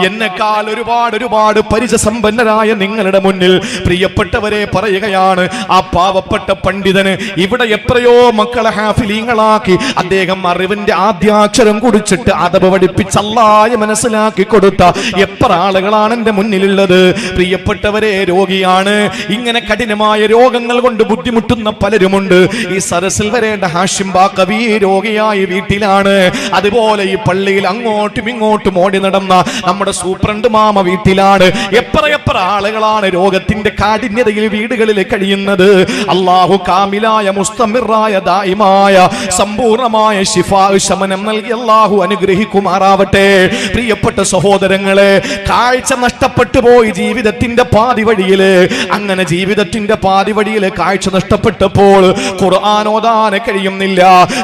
എന്നെക്കാൾ ഒരുപാട് പരിചയസമ്പന്നരായ നിങ്ങളുടെ മുന്നിൽ പ്രിയപ്പെട്ടവരെ പറയുകയാണ്, ആ പാവപ്പെട്ട പണ്ഡിതന് ഇവിടെ എത്രയോ മക്കളെ ഹാഫിലീങ്ങളാക്കി അദ്ദേഹം അറിവിന്റെ ആദ്യാക്ഷരം കുടിച്ചിട്ട് അതബ് പഠിപ്പിച്ച് അല്ലാഹ് മനസ്സിലാക്കി കൊടുത്ത എത്ര ആളുകളാണ് എന്റെ മുന്നിലുള്ളത്. പ്രിയപ്പെട്ടവരെ, രോഗിയാണ്. ഇങ്ങനെ കഠിനമായ രോഗങ്ങൾ കൊണ്ട് ബുദ്ധിമുട്ടുന്ന പലരുമുണ്ട്. ഈ സരസിൽ വരേണ്ട ഹാഷിം ബാക്കവി രോഗിയായി വീട്ടിലാണ്. അതുപോലെ ഈ പള്ളിയിൽ അങ്ങോട്ടും ഇങ്ങോട്ടും ഓടി നടന്ന നമ്മുടെ സൂപ്രണ്ട് മാമ വീട്ടിലാണ്. എത്ര ആളുകളാണ് രോഗത്തിന്റെ കാഠിന്യതയിൽ വീടുകളിൽ കഴിയുന്നത്. അല്ലാഹു കാമിലായ മുസ്തമിറായ ദായിമായ സമ്പൂർണമായ ശിഫാ ശമനം നൽകി അല്ലാഹു അനുഗ്രഹിക്കുമാറാവട്ടെ. പ്രിയപ്പെട്ട സഹോദരങ്ങളെ, കാഴ്ച നഷ്ടപ്പെട്ടു പോയി ജീവിതത്തിന്റെ പാതി വഴിയില്. അങ്ങനെ ജീവിതത്തിന്റെ പാതി വഴിയില് കാഴ്ച നഷ്ടപ്പെട്ടപ്പോൾ ഖുർആൻ ഓതാൻ കഴിയുന്നില്ല.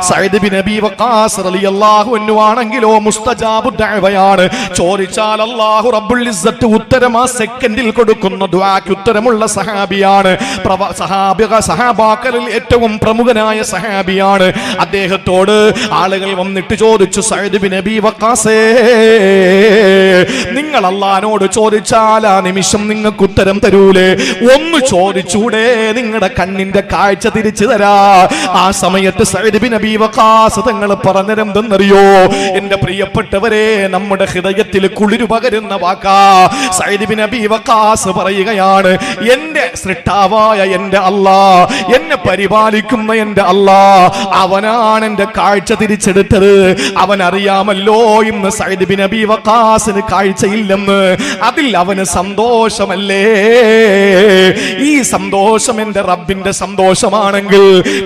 സഅദ് ബിൻ അബീ വഖാസ് റളിയല്ലാഹു അൻഹു ആണെങ്കിലോ മുസ്തജാബു ദഅവയാണ്. ചോദിച്ചാൽ അല്ലാഹു റബ്ബുൽ ഇസ്സത്ത് ഉത്തരം ആ സെക്കൻഡിൽ കൊടുക്കുന്ന ദുആക്ക് ഉത്തരമുള്ള സഹാബിയാണ്. സഹാബാക്കളിൽ ഏറ്റവും പ്രമുഖനായ സഹാബിയാണ്. അദ്ദേഹത്തോട് ആളുകൾ വന്നിട്ട് ചോദിച്ചു, സഅദ് ബിൻ നബി വഖാസേ, നിങ്ങൾ അല്ലാഹുവിനോട് ചോദിച്ചാൽ ആ നിമിഷം നിങ്ങൾക്ക് ഉത്തരം തരൂലേ? ഒന്ന് ചോദിച്ചൂടെ? നിങ്ങളുടെ കണ്ണിന്റെ കാഴ്ച തിരിച്ചു തരാ. ആ സമയത്ത് സഅദ് ബിൻ നബി വഖാസ് തങ്ങൾ പറഞ്ഞതെന്തെന്നറിയോ? എന്റെ പ്രിയപ്പെട്ടവരെ, നമ്മുടെ ഹൃദയത്തിൽ കുളിരു പകരുന്ന വാക്കാ. സഅദ് ബിൻ നബി വഖാസ് പറയുകയാണ്, എന്റെ സൃഷ്ടാവായ എന്റെ അല്ലാഹ്, എന്നെ പരിപാലിക്കുന്ന എന്റെ അല്ലാഹ്, അവനാണ് എന്റെ കാഴ്ച തിരിച്ചെടുത്തത്. അവൻ അറിയാമല്ലോ ഇന്ന് സഅദ് ബിൻ നബി വഖാസിന് കാഴ്ചയില്ലെന്ന്. അതിൽ അവന് സന്തോഷമല്ലേ? ഈ സന്തോഷം എന്റെ റബ്ബിന്റെ സന്തോഷമാണെങ്കിൽ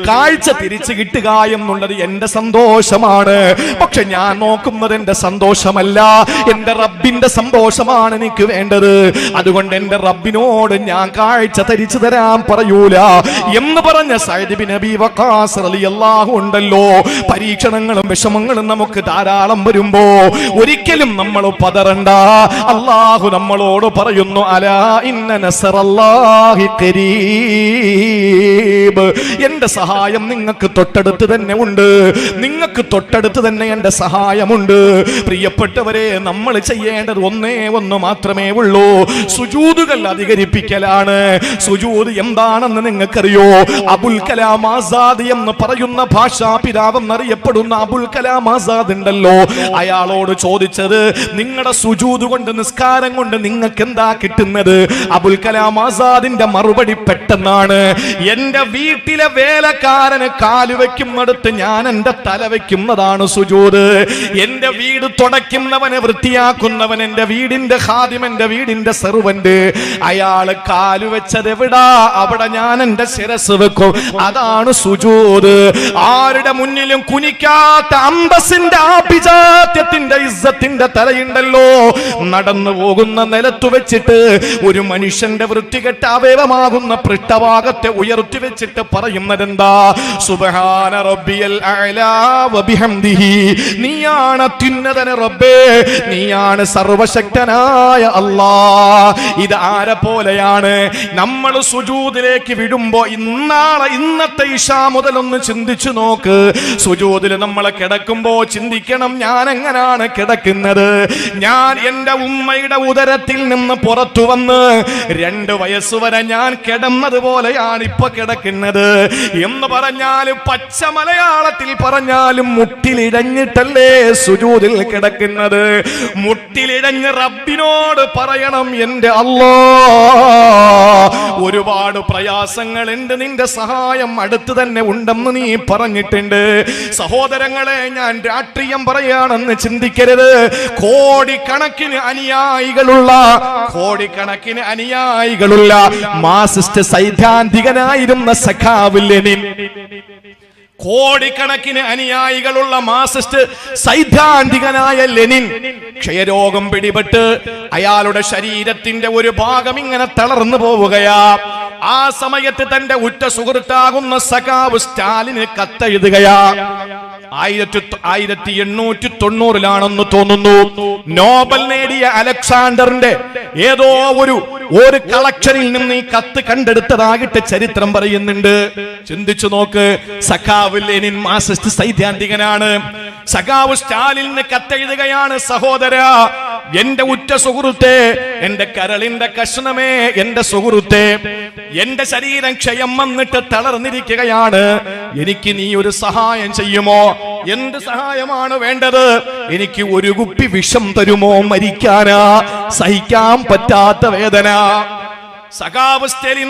കാഴ്ച തിരിച്ചു കിട്ടുക എന്നുള്ളത് എന്റെ സന്തോഷമാണ്. പക്ഷെ ഞാൻ നോക്കുന്നത് എന്റെ സന്തോഷമല്ല, എന്റെ റബ്ബിന്റെ സന്തോഷമാണ് എനിക്ക് വേണ്ടത്. അതുകൊണ്ട് എന്റെ റബ്ബിനോട് ഞാൻ കാഴ്ച തിരിച്ചു തരാൻ പറയൂല എന്ന് പറഞ്ഞ സഅദ് ബിൻ നബി വഖാസ് റളിയല്ലാഹു ഉണ്ടല്ലോ. പരീക്ഷണങ്ങളും വിഷമങ്ങളും നമുക്ക് ധാരാളം വരുമ്പോ ഒരിക്കലും നമ്മൾ പതറണ്ട. അല്ലാഹു നമ്മളോട് പറയുന്നു, അലാ ഇന്ന നസ്റല്ലാഹി ഖരീബ്, എന്റെ സഹായം നിങ്ങൾക്ക് തൊട്ടടുത്ത് തന്നെ ഉണ്ട്. നിങ്ങൾക്ക് തൊട്ടടുത്ത് തന്നെ എന്റെ സഹായമുണ്ട്. പ്രിയപ്പെട്ടവരെ, നമ്മൾ ചെയ്യേണ്ടത് ഒന്നേ ഒന്ന് മാത്രമേ ഉള്ളൂ, സുജൂദുകൾ അധികരിപ്പിക്കലാണ്. സുജൂദ് എന്താണെന്ന് നിങ്ങൾക്കറിയോ? അബുൽ കലാം ആസാദ് എന്ന് പറയുന്ന ഭാഷാ പിതാവ് എന്നറിയപ്പെടുന്ന അബുൽ കലാം ആസാദ് ഉണ്ടല്ലോ, അയാളോട് ചോദിച്ചത്, നിങ്ങളുടെ സുജൂദ് കൊണ്ട്, നിസ്കാരം കൊണ്ട് നിങ്ങൾക്ക് എന്താ കിട്ടുന്നത്? അബുൽ കലാം ആസാദിന്റെ മറുപടി പെട്ടെന്നാണ്, എന്റെ വീട്ടിലെ വേലക്കാരന് കാല് വെക്കുന്നിടത്ത് ഞാൻ എന്റെ തല വെക്കുന്നതാണ് സുജൂദ്. എന്റെ വീട് തുടയ്ക്കുന്നവന്, വൃത്തിയാക്കുന്നവൻ, എന്റെ വീടിന്റെ ഖാദിം, എന്റെ വീടിന്റെ സെർവന്റ്, അയാള് കാല് വെച്ചത് എവിടാ, അവിടെ ഞാൻ എന്റെ ശിരസ് വെക്കും. അതാണ് സുജൂദ്. ആരുടെ മുന്നിലും കുനിക്കാത്ത അന്തസ്സിന്റെ ആഭിജാത്യത്തിന്റെ ഇസ്സത്തിന്റെ തലയുണ്ടല്ലോ, നടന്നു പോകുന്ന നിലത്തു വെച്ചിട്ട് ഒരു മനുഷ്യന്റെ വൃത്തികെട്ട അവയവമാകുന്ന പൃഷ്ഠഭാഗത്തെ ഉയർത്തി വെച്ചിട്ട് പറയുന്നതെന്താ? സുബ്ഹാന റബ്ബിയൽ അഅ്ലാ വബിഹംദിഹി, നീയാണ് അത്യുന്നതൻ റബ്ബേ, നീയാണ് സർവശക്തനായ അല്ലാഹ്. ഇത് ആരെ പോലെയാണ്? നമ്മൾ സുജൂദിലേക്ക് വിടുമ്പോ, ഇന്നത്തെ ഇശാ മുതൽ ഒന്ന് ചിന്തിച്ചു നോക്ക്. സുജൂദിൽ നമ്മൾ കിടക്കുമ്പോ ചിന്തിക്കണം, ഞാൻ എങ്ങനാണ് കിടക്കുന്നത്? ഞാൻ എന്റെ ഉമ്മയുടെ ഉദരത്തിൽ നിന്ന് പുറത്തു വന്ന് 2 വയസ്സ് വരെ ഞാൻ കിടന്നത് പോലെയാണ് ഇപ്പൊ കിടക്കുന്നത് എന്ന് പറഞ്ഞാലും, പച്ച മലയാളത്തിൽ പറഞ്ഞാലും മുട്ടിലിഴഞ്ഞിട്ടല്ലേ സുജൂദിൽ കിടക്കുന്നത്. മുട്ടിലിഴഞ്ഞ് റബ്ബിനോട് പറയണം, എന്റെ അല്ലാഹ്, ഒരുപാട് പ്രയാസങ്ങളുണ്ട്, നിന്റെ സഹായം അടുത്ത് തന്നെ ഉണ്ടെന്ന് നീ പറഞ്ഞിട്ടുണ്ട്. സഹോദരങ്ങളെ, ഞാൻ രാഷ്ട്രീയം പറയാണെന്ന് ചിന്തിക്കരുത്. കോടിക്കണക്കിന് അനുയായികളുള്ള മാർക്സിസ്റ്റ് സൈദ്ധാന്തികനായിരുന്ന സഖാവ് ലെനിൻ, കോടിക്കണക്കിന് അനുയായികളുള്ള മാർക്സിസ്റ്റ് സൈദ്ധാന്തികനായ ലെനിൻ ക്ഷയരോഗം പിടിപെട്ട് അയാളുടെ ശരീരത്തിന്റെ ഒരു ഭാഗം ഇങ്ങനെ തളർന്നു പോവുകയാ. ആ സമയത്ത് തന്റെ ഉറ്റ സുഹൃത്താകുന്ന സഖാവ് സ്റ്റാലിന് കത്തെഴുതുകയാ. 1890 തോന്നുന്നു നോബൽ നേടിയ അലക്സാണ്ടറിന്റെ ഏതോ ഒരു കളക്ഷനിൽ നിന്ന് ഈ കത്ത് കണ്ടെടുത്തതായിട്ട് ചരിത്രം പറയുന്നുണ്ട്. ചിന്തിച്ചു നോക്ക്. സഖാവ് ലെനിൻ മാർക്സിസ്റ്റ് സൈദ്ധാന്തികനാണ്. സഖാവ് സ്റ്റാലിന് കത്തെഴുതുകയാണ്, സഹോദരാ, എന്റെ ഉറ്റ സുഹൃത്തെ, എന്റെ കരളിന്റെ കഷ്ണമേ, എന്റെ സുഹൃത്തെ, എന്റെ ശരീരം ക്ഷയം വന്നിട്ട് തളർന്നിരിക്കുകയാണ്. എനിക്ക് നീ ഒരു സഹായം ചെയ്യുമോ? എന്ത് സഹായമാണ് വേണ്ടത്? എനിക്ക് ഒരു കുപ്പി വിഷം തരുമോ? മരിക്കാനാ, സഹിക്കാൻ പറ്റാത്ത വേദന. സഖാവ് സ്റ്റാലിൻ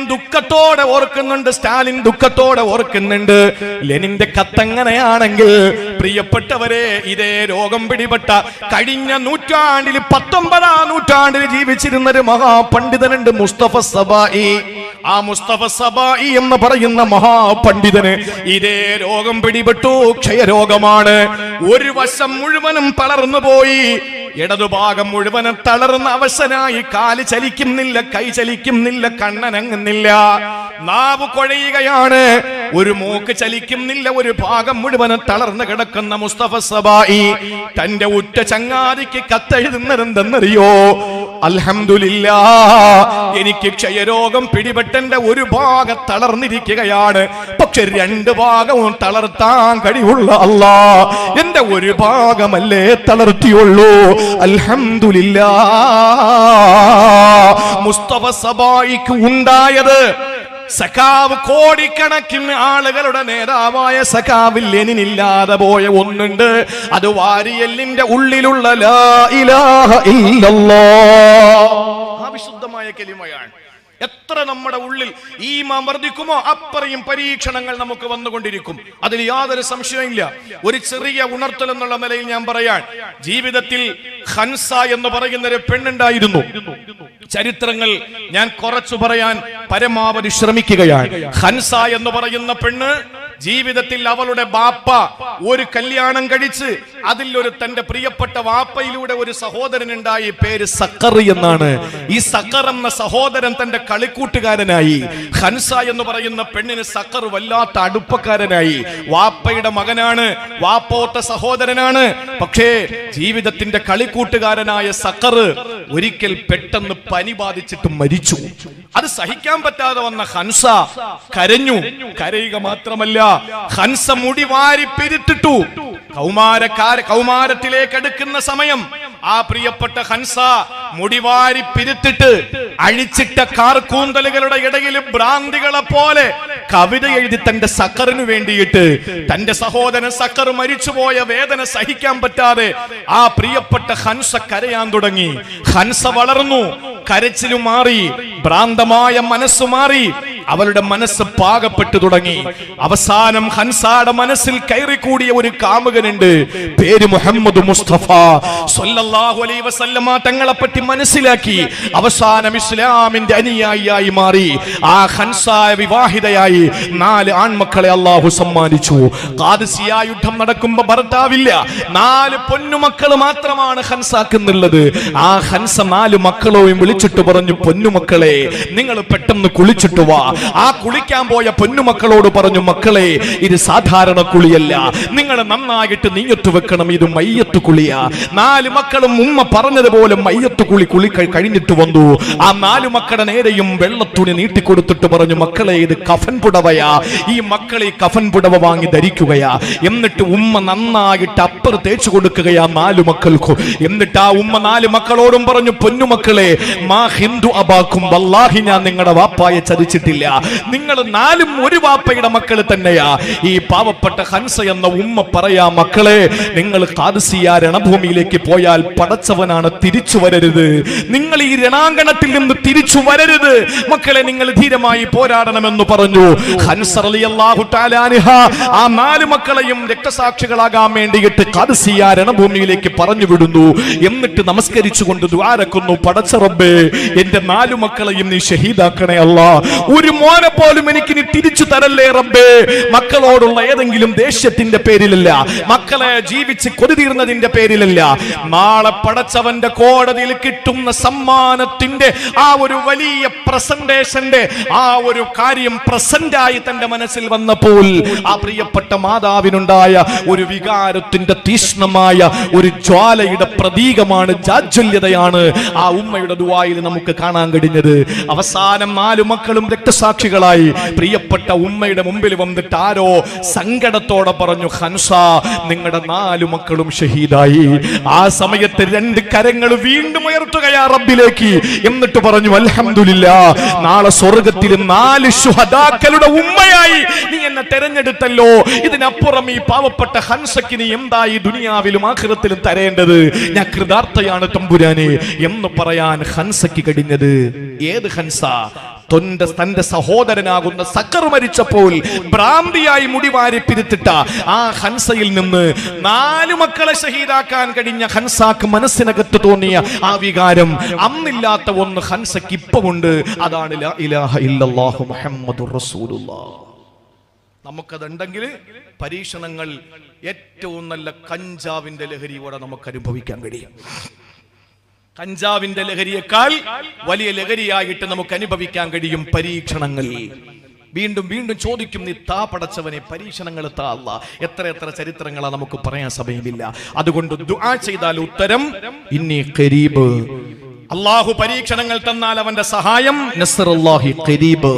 ദുഃഖത്തോടെ ഓർക്കുന്നുണ്ട്. ലെനിന്റെ കത്തങ്ങനെയാണെങ്കിൽ, പ്രിയപ്പെട്ടവരെ, ഇതേ രോഗം പിടിപെട്ട കഴിഞ്ഞ നൂറ്റാണ്ടിൽ 19-ാം നൂറ്റാണ്ടിൽ ജീവിച്ചിരുന്ന ഒരു മഹാപണ്ഡിതനുണ്ട്, മുസ്തഫ സബായി. ആ മുസ്തഫ സബായി എന്ന് പറയുന്ന മഹാപണ്ഡിതന് ഇതേ രോഗം പിടിപെട്ടു. ക്ഷയരോഗമാണ്. ഒരു വശം മുഴുവനും തളർന്നു പോയി, ഇടതുഭാഗം മുഴുവനും തളർന്ന അവശനായി. കാല് ചലിക്കുന്നില്ല, കൈ ചലിക്കുന്നില്ല, കണ്ണനങ്ങുന്നില്ല, നാവ് കുഴയുകയാണ്, ഒരു മൂക്ക് ചലിക്കുന്നില്ല. ഒരു ഭാഗം മുഴുവനും തളർന്നു കിടക്കുന്ന മുസ്തഫ സബായി തന്റെ ഉറ്റ ചങ്ങാതിക്ക് കത്തെഴുതുന്നതെന്തെന്നറിയോ? അൽഹംദുലില്ലാഹ്, എനിക്ക് ക്ഷയരോഗം പിടിപെട്ടെന്റെ ഒരു ഭാഗം തളർന്നിരിക്കുകയാണ്. പക്ഷെ രണ്ട് ഭാഗവും തളർത്താൻ കഴിവുള്ള അല്ലാഹ് എന്റെ ഒരു ഭാഗമല്ലേ തളർത്തിയുള്ളൂ. അൽഹംദുലില്ലാഹ്. മുസ്തഫ സബായിക്ക് ഉണ്ടായത് സഖാവ്, കോടിക്കണക്കിന് ആളുകളുടെ നേതാവായ സഖാവിൽ ലെനിനില്ലാതെ പോയ ഒന്നുണ്ട്. അത് വാരിയല്ലിന്റെ ഉള്ളിലുള്ള ലാ ഇലാഹ ഇല്ലല്ലാഹ്. ആ വിശുദ്ധമായ കലിമയാണ്. എത്ര നമ്മുടെ ഉള്ളിൽ ഈമാൻ വർദ്ധിക്കുമോ അത്രയും പരീക്ഷണങ്ങൾ നമുക്ക് വന്നുകൊണ്ടിരിക്കും. അതിൽ യാതൊരു സംശയമില്ല. ഒരു ചെറിയ ഉണർത്തൽ എന്നുള്ള നിലയിൽ ഞാൻ പറയാൻ, ജീവിതത്തിൽ ഹൻസ എന്ന് പറയുന്ന ഒരു പെണ്ണുണ്ടായിരുന്നു. ചരിത്രങ്ങൾ ഞാൻ കുറച്ചു പറയാൻ പരമാവധി ശ്രമിക്കുകയാണ്. ഹൻസ എന്ന് പറയുന്ന പെണ്ണ് ജീവിതത്തിൽ അവളുടെ ബാപ്പ ഒരു കല്യാണം കഴിച്ച് അതിൽ ഒരു തന്റെ പ്രിയപ്പെട്ട വാപ്പയിലൂടെ ഒരു സഹോദരൻ ഉണ്ടായി. പേര് സക്കർ എന്നാണ്. ഈ സക്കർ എന്ന സഹോദരൻ തന്റെ കളിക്കൂട്ടുകാരനായി. ഹൻസ എന്ന് പറയുന്ന പെണ്ണിന് സക്കർ വല്ലാത്ത അടുപ്പക്കാരനായി. വാപ്പയുടെ മകനാണ്, വാപ്പോത്ത സഹോദരനാണ്. പക്ഷേ ജീവിതത്തിന്റെ കളിക്കൂട്ടുകാരനായ സക്കർ ഒരിക്കൽ പെട്ടെന്ന് പനി ബാധിച്ചിട്ട് മരിച്ചു. അത് സഹിക്കാൻ പറ്റാതെ വന്ന ഹൻസ കരയുക മാത്രമല്ല, ഹൻസ മുടി വാരി പിരിത്തിട്ടു. കൗമാരത്തിലേക്ക് അടുക്കുന്ന സമയം ആ പ്രിയപ്പെട്ട ഹൻസ മുടിവാരി പിരിത്തിട്ട് അഴിച്ചിട്ട കാർക്കൂന്തലുകളുടെ ഇടയിൽ ഭ്രാന്തികളെ പോലെ കവിത എഴുതി തന്റെ സക്കറിനു വേണ്ടിയിട്ട്, തന്റെ സഹോദരൻ സക്കർ മരിച്ചുപോയ വേദന സഹിക്കാൻ പറ്റാതെ ആ പ്രിയപ്പെട്ട ഹൻസ കരയാൻ തുടങ്ങി. ഹൻസ വളർന്നു, കരച്ചിലു മാറി, ഭ്രാന്തമായ മനസ്സു മാറി, അവളുടെ മനസ്സ് പാകപ്പെട്ടു തുടങ്ങി. അവസാനം ഹൻസയുടെ മനസ്സിൽ കയറിക്കൂടിയ ഒരു കാമുകനുണ്ട്. പേര് മുഹമ്മദ് മുസ്തഫ സ്വല്ലല്ലാഹു അലൈഹി വസല്ലമ തങ്ങളെ പറ്റി മനസ്സിലാക്കി. അവസാനം ഇസ്ലാമിന്റെ അനുയായിയായി മാറി. ആ ഹൻസ വിവാഹിതയായി 4 ആൺമക്കളെ അള്ളാഹു സമ്മാനിച്ചു. ഖാദിസിയ യുദ്ധം നടക്കുമ്പോ ഭർത്താവില്ല, 4 പൊന്നുമക്കൾ മാത്രമാണ് ഹൻസാക്കുന്നുള്ളത്. ആ ഹൻസ 4 മക്കളെയും വിളിച്ചിട്ട് പറഞ്ഞു, പൊന്നുമക്കളെ നിങ്ങൾ പെട്ടെന്ന് കുളിച്ചിട്ട് വാ. ആ കുളിക്കാൻ പോയ പൊന്നുമക്കളോട് പറഞ്ഞു, മക്കളെ ഇത് സാധാരണ കുളിയല്ല, നിങ്ങൾ നന്നായിട്ട് നീയത്ത് വെക്കണം, ഇത് മയ്യത്ത് കുളിയാ. 4 മക്കളും ഉമ്മ പറഞ്ഞതുപോലെ മയ്യത്ത് കുളി കഴിഞ്ഞിട്ട് വന്നു. ആ 4 മക്കളുടെ നേരെയും വെള്ളത്തുണി നീട്ടിക്കൊടുത്തിട്ട് പറഞ്ഞു, മക്കളെ ഇത് കഫൻ പുടവയാ, ഈ മക്കളെ കഫൻ പുടവ വാങ്ങി ധരിക്കുകയാ. എന്നിട്ട് ഉമ്മ നന്നായിട്ട് അപ്പർ തേച്ചു കൊടുക്കുകയാ 4 മക്കൾക്കും. എന്നിട്ട് ആ ഉമ്മ 4 മക്കളോടും പറഞ്ഞു, പൊന്നുമക്കളെ മാ ഹിന്ദു അബാക്കും, വല്ലാഹി ഞാൻ നിങ്ങളുടെ വാപ്പായെ ചതിച്ചിട്ടില്ല, നിങ്ങൾ 4ഉം ഒരു വാപ്പയുടെ മക്കൾ തന്നെയാ. ഈ പാവപ്പെട്ട ഹൻസ എന്ന ഉമ്മ പറയാ, മക്കളെ നിങ്ങൾ ഖാദിസിയ രണഭൂമിയിലേക്ക് പോയാൽ പടച്ചവനാണ്, തിരിച്ചു വരരുത്. നിങ്ങൾ ഈ രണാങ്കണത്തിൽ നിന്ന് തിരിച്ചു വരരുത് മക്കളെ, നിങ്ങൾ ധീരമായി പോരാടണമെന്ന് പറഞ്ഞു. ഹൻസ റളിയല്ലാഹു തആല അൻഹ ആ 4 മക്കളെയും രക്തസാക്ഷികളാകാൻ വേണ്ടിയിട്ട് ഖാദിസിയ രണഭൂമിയിലേക്ക് പറഞ്ഞു വിടുന്നു. എന്നിട്ട് നമസ്കരിച്ചുകൊണ്ട് ദുആരക്കുന്നു, പടച്ച റബ്ബേ എന്റെ 4 മക്കളെയും നീ ഷഹീദാക്കണേ അല്ലാ, ഒരു മോനെ പോലും എനിക്ക് നീ തിരിച്ചു തരല്ലേ റബ്ബേ. മക്കളോടുള്ള ഏതെങ്കിലും ദേഷ്യത്തിന്റെ പേരിലല്ല, മക്കളെ ജീവിച്ച് കൊതിതീർന്നതിന്റെ പേരിലല്ല, നാളെ പടച്ചവന്റെ കോടതിയിൽ കിട്ടുന്ന സമ്മാനത്തിന്റെ ആ ഒരു വലിയ പ്രസന്റേഷന്റെ ആ ഒരു കാര്യം പ്രസന്റായി തന്റെ മനസ്സിൽ വന്നപ്പോൾ ആ പ്രിയപ്പെട്ട മാതാവിനുണ്ടായ ഒരു വികാരത്തിന്റെ തീഷ്ണമായ ഒരു ജ്വാലയുടെ പ്രതീകമാണ്, ജാജ്വല്യതയാണ് ആ ഉമ്മയുടെ ദുആയിൽ നമുക്ക് കാണാൻ കഴിഞ്ഞത്. അവസാനം 4 മക്കളും രക്തസാക്ഷികളായി. പ്രിയപ്പെട്ട ഉമ്മയുടെ മുമ്പിൽ വന്നിട്ട് ആരോ സങ്കടത്തോടെ പറഞ്ഞു, ഹൻസ നിങ്ങളുടെ 4 മക്കളും ഷഹീദായി. ആ സമയത്ത് 2 കരങ്ങൾ വീണ്ടും ഉയർത്തുകയാ റബ്ബിലേക്ക്. എന്നിട്ട് പറഞ്ഞു, അൽഹംദുലില്ലാഹ്, നാളെ സ്വർഗ്ഗത്തിൽ 4 ശുഹദാക്കളുടെ ഉമ്മയായി നീ എന്നെ തെരഞ്ഞെടുത്തല്ലോ. ഇതിനപ്പുറം ഈ പാവപ്പെട്ട ഹൻസയ്ക്ക് നീ എന്തായി ദുനിയാവിലും ആഖിറത്തിലും തരേണ്ടത്? ഞാൻ കൃതാർത്ഥയാണ് തമ്പുരാനെ എന്ന് പറയാൻ ഹൻസയ്ക്ക് കഴിഞ്ഞത്. ഏത് ഹൻസ? തന്റെ സഹോദരനാകുന്ന സക്കർ മരിച്ചപ്പോൾ ഭ്രാന്തിയായി മുടിവാരി പിരിത്തിട്ട ആ ഹൻസയിൽ നിന്ന് 4 മക്കളെ ഷഹീദാക്കാൻ കഴിഞ്ഞ ഹൻസാക്ക് മനസ്സിനകത്ത് തോന്നിയ ആ വികാരം അന്നില്ലാത്ത ഒന്ന് ഹൻസയ്ക്ക് ഇപ്പമുണ്ട്. അതാണ് ലാ ഇലാഹ ഇല്ലല്ലാഹു മുഹമ്മദുർ റസൂലുള്ളാഹ്. നമുക്കതുണ്ടെങ്കിൽ പരീക്ഷണങ്ങൾ ഏറ്റവും നല്ല കഞ്ചാവിന്റെ ലഹരിയോടെ നമുക്ക് അനുഭവിക്കാൻ കഴിയും. കഞ്ചാവിന്റെ ലഹരിയേക്കാൾ വലിയ ലഹരിയായിട്ട് നമുക്ക് അനുഭവിക്കാൻ കഴിയും പരീക്ഷണങ്ങൾ. വീണ്ടും വീണ്ടും ചോദിക്കും, നീ താ പടച്ചവനെ, പരീക്ഷണങ്ങൾ താ അല്ലാ. എത്ര ചരിത്രങ്ങളാ നമുക്ക് പറയാൻ സമയമില്ല. അതുകൊണ്ട് ദുആ ചെയ്താൽ ഉത്തരം ഇന്നി ഖരീബ്, അള്ളാഹു പരീക്ഷണങ്ങൾ തന്നാൽ അവന്റെ സഹായം നസ്റുല്ലാഹി ഖരീബ്.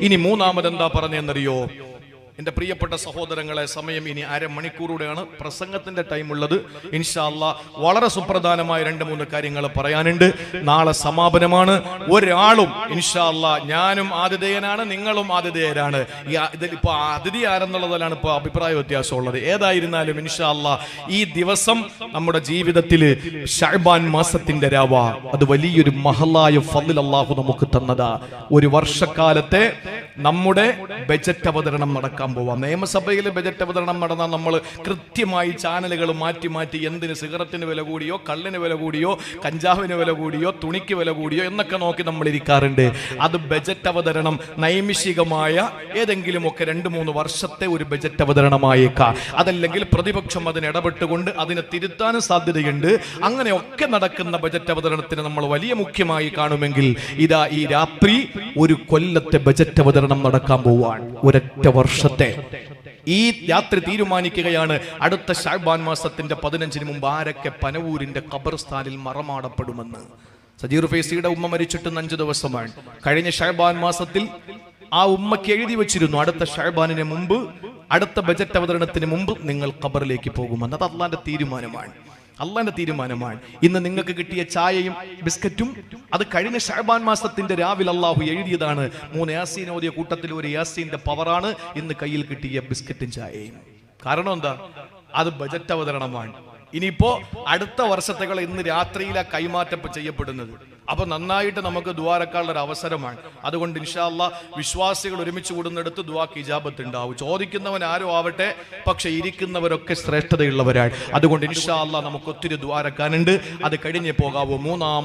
ഇനി മൂന്നാമത് എന്താ പറഞ്ഞെന്നറിയോ? എന്റെ പ്രിയപ്പെട്ട സഹോദരങ്ങളെ, സമയം ഇനി അരമണിക്കൂറുടെയാണ് പ്രസംഗത്തിന്റെ ടൈം ഉള്ളത്. ഇൻഷാ അല്ലാഹ് വളരെ സുപ്രധാനമായ 2-3 കാര്യങ്ങൾ പറയാനുണ്ട്. നാളെ സമാപനമാണ്. ഒരാളും ഇൻഷാ അല്ലാഹ്, ഞാനും ആതിഥേയനാണ്, നിങ്ങളും ആതിഥേയരാണ്. ഇതിലിപ്പോ അതിഥി ആരെന്നുള്ളതിലാണ് ഇപ്പൊ അഭിപ്രായ വ്യത്യാസമുള്ളത്. ഏതായിരുന്നാലും ഇൻഷാ അല്ലാഹ് ഈ ദിവസം നമ്മുടെ ജീവിതത്തിൽ ശഅബാൻ മാസത്തിന്റെ രാവാ. അത് വലിയൊരു മഹലായ ഫദ്ൽ അല്ലാഹു നമുക്ക് തന്നതാ. ഒരു വർഷക്കാലത്തെ നമ്മുടെ ബജറ്റ് അവതരണം നടക്കാൻ പോവാം. നിയമസഭയിൽ ബജറ്റ് അവതരണം നടന്നാൽ നമ്മൾ കൃത്യമായി ചാനലുകൾ മാറ്റി മാറ്റി എന്തിന് സിഗരറ്റിന് വില കൂടിയോ, കള്ളിന് വില കൂടിയോ, കഞ്ചാവിന് വില കൂടിയോ, തുണിക്ക് വില കൂടിയോ എന്നൊക്കെ നോക്കി നമ്മൾ ഇരിക്കാറുണ്ട്. അത് ബജറ്റ് അവതരണം നൈമിഷികമായ ഏതെങ്കിലുമൊക്കെ 2-3 വർഷത്തെ ഒരു ബജറ്റ് അവതരണമായേക്കാം. അതല്ലെങ്കിൽ പ്രതിപക്ഷം അതിന് ഇടപെട്ടുകൊണ്ട് അതിനെ തിരുത്താനും സാധ്യതയുണ്ട്. അങ്ങനെയൊക്കെ നടക്കുന്ന ബജറ്റ് അവതരണത്തിന് നമ്മൾ വലിയ മുഖ്യമായി കാണുമെങ്കിൽ ഇതാ ഈ രാത്രി ഒരു കൊല്ലത്തെ ബജറ്റ് അവതരണം നടക്കാൻ പോവാൻ. ഒരൊറ്റ വർഷത്തെ ഈ രാത്രി തീരുമാനിക്കുകയാണ് അടുത്ത ശഅബാൻ മാസത്തിന്റെ 15-ന് മുമ്പ് ആരൊക്കെ പനവൂരിന്റെ ഖബർസ്ഥാനിൽ മറമാടപ്പെടുമെന്ന്. സജീർ ഫൈസിയുടെ ഉമ്മ മരിച്ചിട്ട് 5 ദിവസമാണ്. കഴിഞ്ഞ ശഅബാൻ മാസത്തിൽ ആ ഉമ്മയ്ക്ക് എഴുതി വെച്ചിരുന്നു, അടുത്ത ശഅബാനിന് മുമ്പ്, അടുത്ത ബജറ്റ് അവതരണത്തിന് മുമ്പ് നിങ്ങൾ ഖബറിലേക്ക് പോകുമെന്ന്. അത് അള്ളാന്റെ തീരുമാനമാണ്, അള്ളാന്റെ തീരുമാനമാണ്. ഇന്ന് നിങ്ങൾക്ക് കിട്ടിയ ചായയും ബിസ്ക്കറ്റും അത് കഴിഞ്ഞ ശഅബാൻ മാസത്തിന്റെ രാവിലെ അള്ളാഹു എഴുതിയതാണ്. 3 യാസീൻ ഓതിയ കൂട്ടത്തിൽ ഒരു യാസീന്റെ പവറാണ് ഇന്ന് കയ്യിൽ കിട്ടിയ ബിസ്ക്കറ്റും ചായയും. കാരണം എന്താ? അത് ബജറ്റ് അവതരണമാണ്. ഇനിയിപ്പോ അടുത്ത വർഷത്തേക്കുള്ള ഇന്ന് രാത്രിയിലെ കൈമാറ്റം ചെയ്യപ്പെടുന്നത്. അപ്പൊ നന്നായിട്ട് നമുക്ക് ദുആറക്കാനുള്ള ഒരു അവസരമാണ്. അതുകൊണ്ട് ഇൻഷാ അല്ലാഹ് വിശ്വാസികൾ ഒരുമിച്ച് കൂടുന്നിടത്ത് ദുആക്ക് ഇജാബത്ത് ഉണ്ടാവും. ചോദിക്കുന്നവൻ ആരും ആവട്ടെ, പക്ഷെ ഇരിക്കുന്നവരൊക്കെ ശ്രേഷ്ഠതയുള്ളവരാണ്. അതുകൊണ്ട് ഇൻഷാ അല്ലാഹ് നമുക്ക് ഒത്തിരി ദുആറക്കാനുണ്ട്. അത് കഴിഞ്ഞേ പോകാവൂ. മൂന്നാം